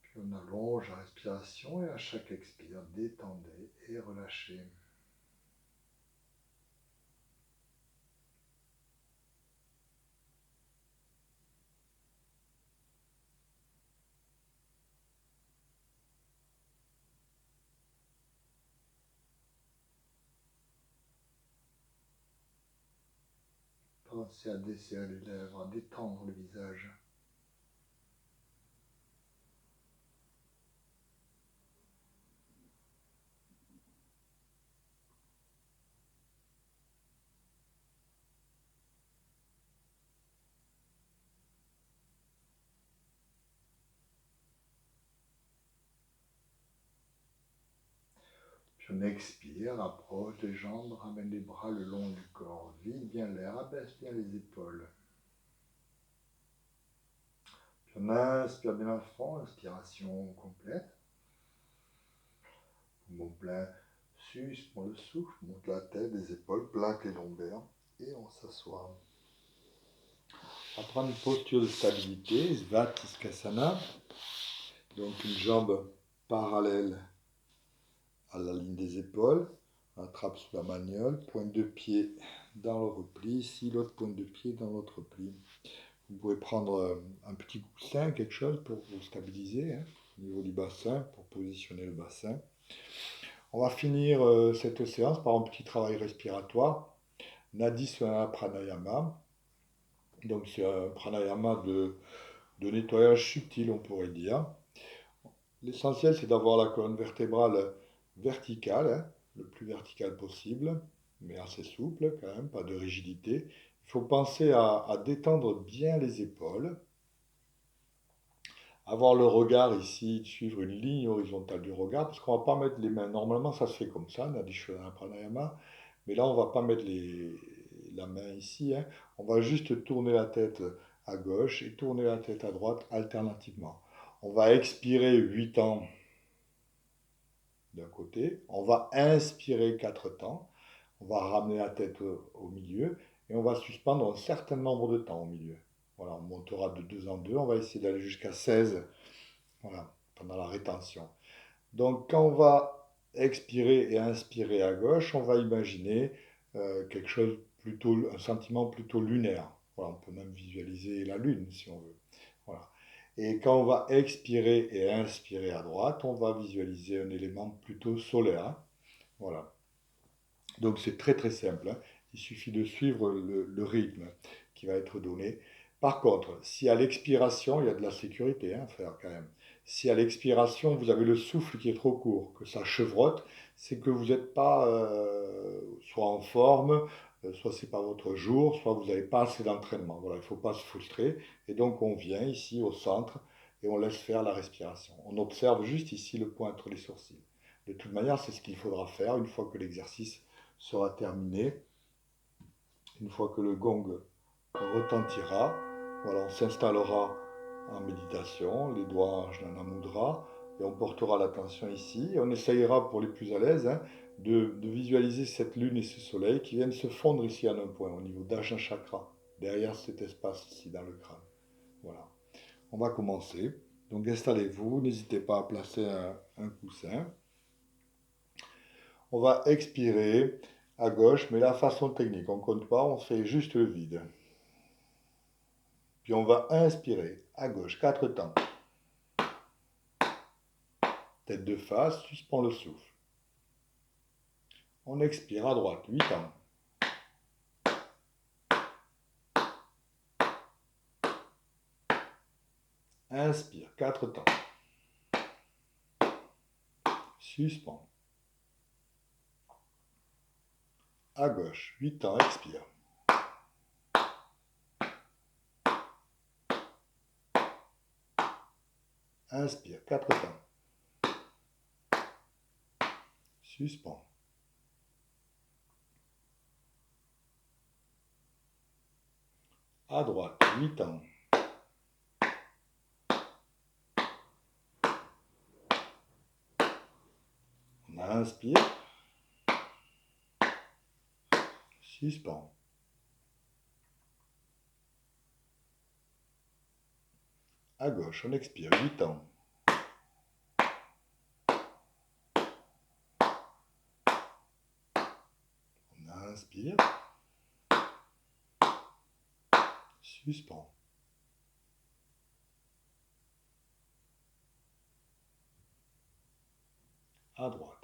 Puis on allonge la respiration et à chaque expire, détendez et relâchez. Pensez à desserrer les lèvres, à détendre le visage. Puis on expire, approche les jambes, ramène les bras le long du corps, vide bien l'air, abaisse bien les épaules. Puis on inspire bien à fond, inspiration complète. Poumon plein, suspend le souffle, monte la tête, les épaules, plaque les lombaires et on s'assoit. On va prendre une posture de stabilité, Svatisthasana. Donc une jambe parallèle à la ligne des épaules, attrape sous la maniolle, pointe de pied dans le repli, ici l'autre pointe de pied dans l'autre repli. Vous pouvez prendre un petit coussin, quelque chose pour vous stabiliser au niveau du bassin, pour positionner le bassin. On va finir cette séance par un petit travail respiratoire, Nadisvana Pranayama. Donc c'est un pranayama de nettoyage subtil, on pourrait dire. L'essentiel, c'est d'avoir la colonne vertébrale verticale, le plus verticale possible. mais assez souple quand même, pas de rigidité. Il faut penser à détendre bien les épaules, avoir le regard ici, suivre une ligne horizontale du regard, parce qu'on ne va pas mettre les mains. Normalement, ça se fait comme ça, Nadishvara Pranayama, mais là, on ne va pas mettre la main ici, hein. On va juste tourner la tête à gauche et tourner la tête à droite alternativement. On va expirer 8 temps d'un côté, on va inspirer 4 temps, on va ramener la tête au milieu et on va suspendre un certain nombre de temps au milieu. Voilà, on montera de 2 en 2, on va essayer d'aller jusqu'à 16, voilà, pendant la rétention. Donc quand on va expirer et inspirer à gauche, on va imaginer quelque chose plutôt, un sentiment plutôt lunaire. Voilà, on peut même visualiser la lune si on veut. Voilà. Et quand on va expirer et inspirer à droite, on va visualiser un élément plutôt solaire. Voilà. Donc c'est très très simple, hein. Il suffit de suivre le rythme qui va être donné. Par contre, si à l'expiration, il y a de la sécurité, hein, faire quand même. Si à l'expiration, vous avez le souffle qui est trop court, que ça chevrotte, c'est que vous n'êtes pas soit en forme, soit c'est pas votre jour, soit vous n'avez pas assez d'entraînement. Voilà, il ne faut pas se frustrer. Et donc on vient ici au centre et on laisse faire la respiration. On observe juste ici le point entre les sourcils. De toute manière, c'est ce qu'il faudra faire une fois que l'exercice sera terminé. Une fois que le gong retentira, voilà, on s'installera en méditation, les doigts en Jnana Mudra, et on portera l'attention ici. Et on essayera, pour les plus à l'aise, hein, de visualiser cette lune et ce soleil qui viennent se fondre ici en un point, au niveau d'Ajna Chakra, derrière cet espace ici dans le crâne. Voilà. On va commencer. Donc installez-vous, n'hésitez pas à placer un coussin. On va expirer à gauche, mais la façon technique, on ne compte pas, on fait juste le vide. Puis on va inspirer à gauche, 4 temps. Tête de face, suspend le souffle. On expire à droite, 8 temps. Inspire, 4 temps. Suspend. À gauche, 8 temps, expire. Inspire, 4 temps. Suspend. À droite, 8 temps. On inspire. Suspend. À gauche, on expire, 8 temps. On inspire. Suspend. À droite.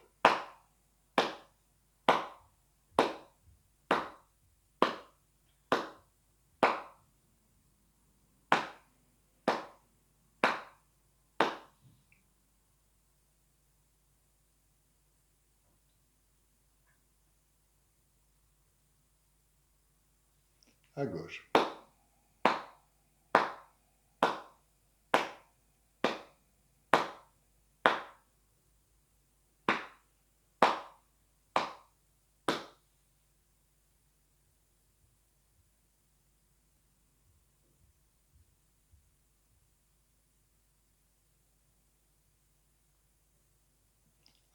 À gauche.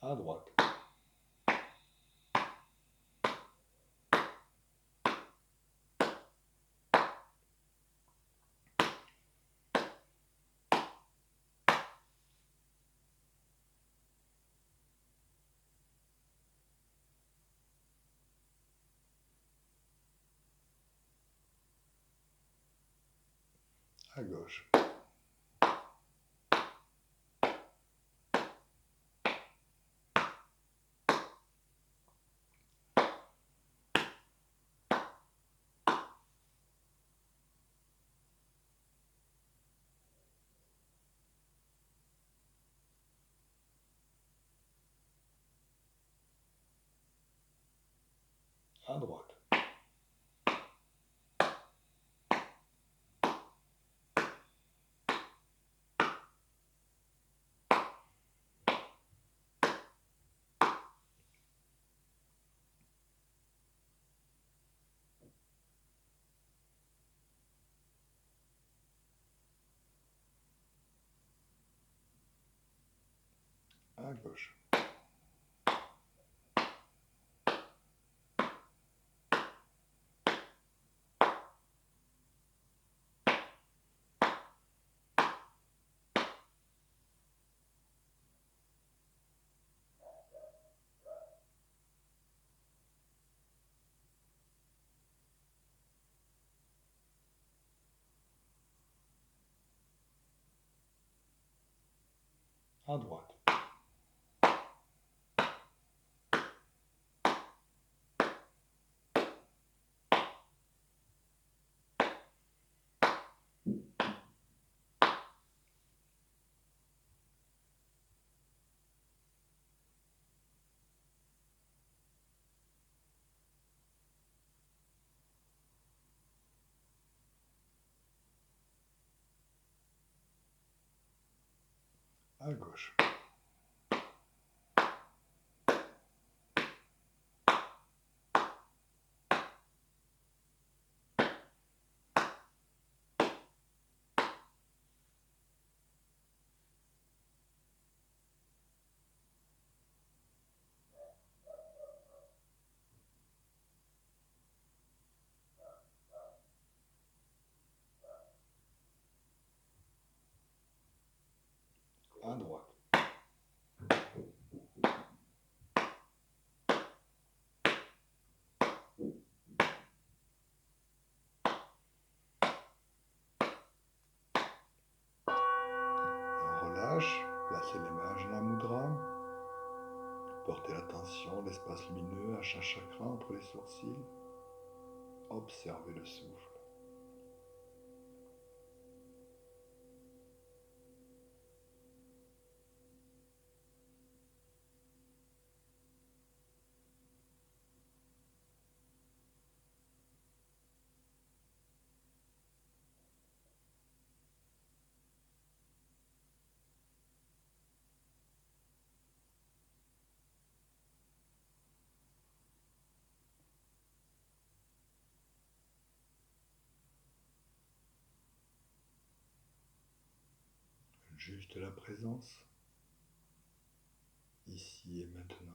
À droite. À gauche. À droite. À gauche. À droite. À gauche. À droite. On relâche, placez les mains à Jna Mudra. Portez l'attention, l'espace lumineux à chaque chakra entre les sourcils. Observez le souffle. Juste la présence, ici et maintenant.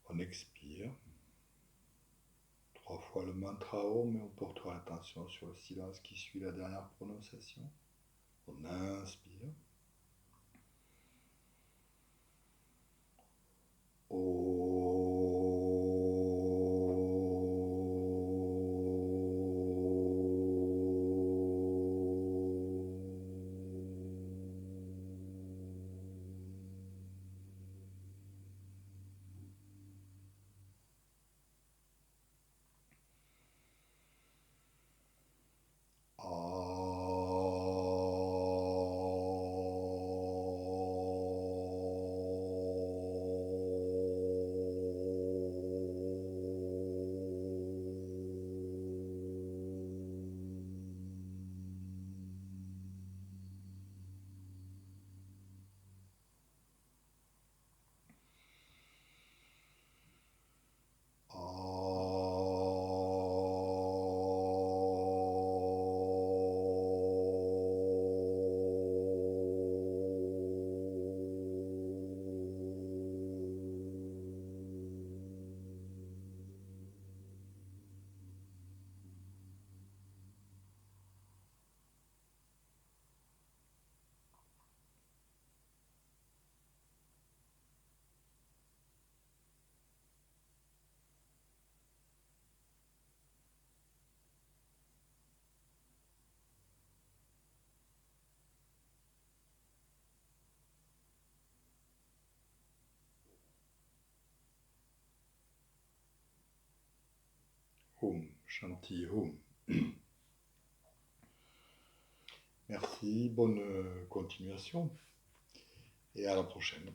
On expire. 3 fois le mantra Om et on portera l'attention sur le silence qui suit la dernière prononciation. On inspire. Om Shanti Om. Merci, bonne continuation et à la prochaine.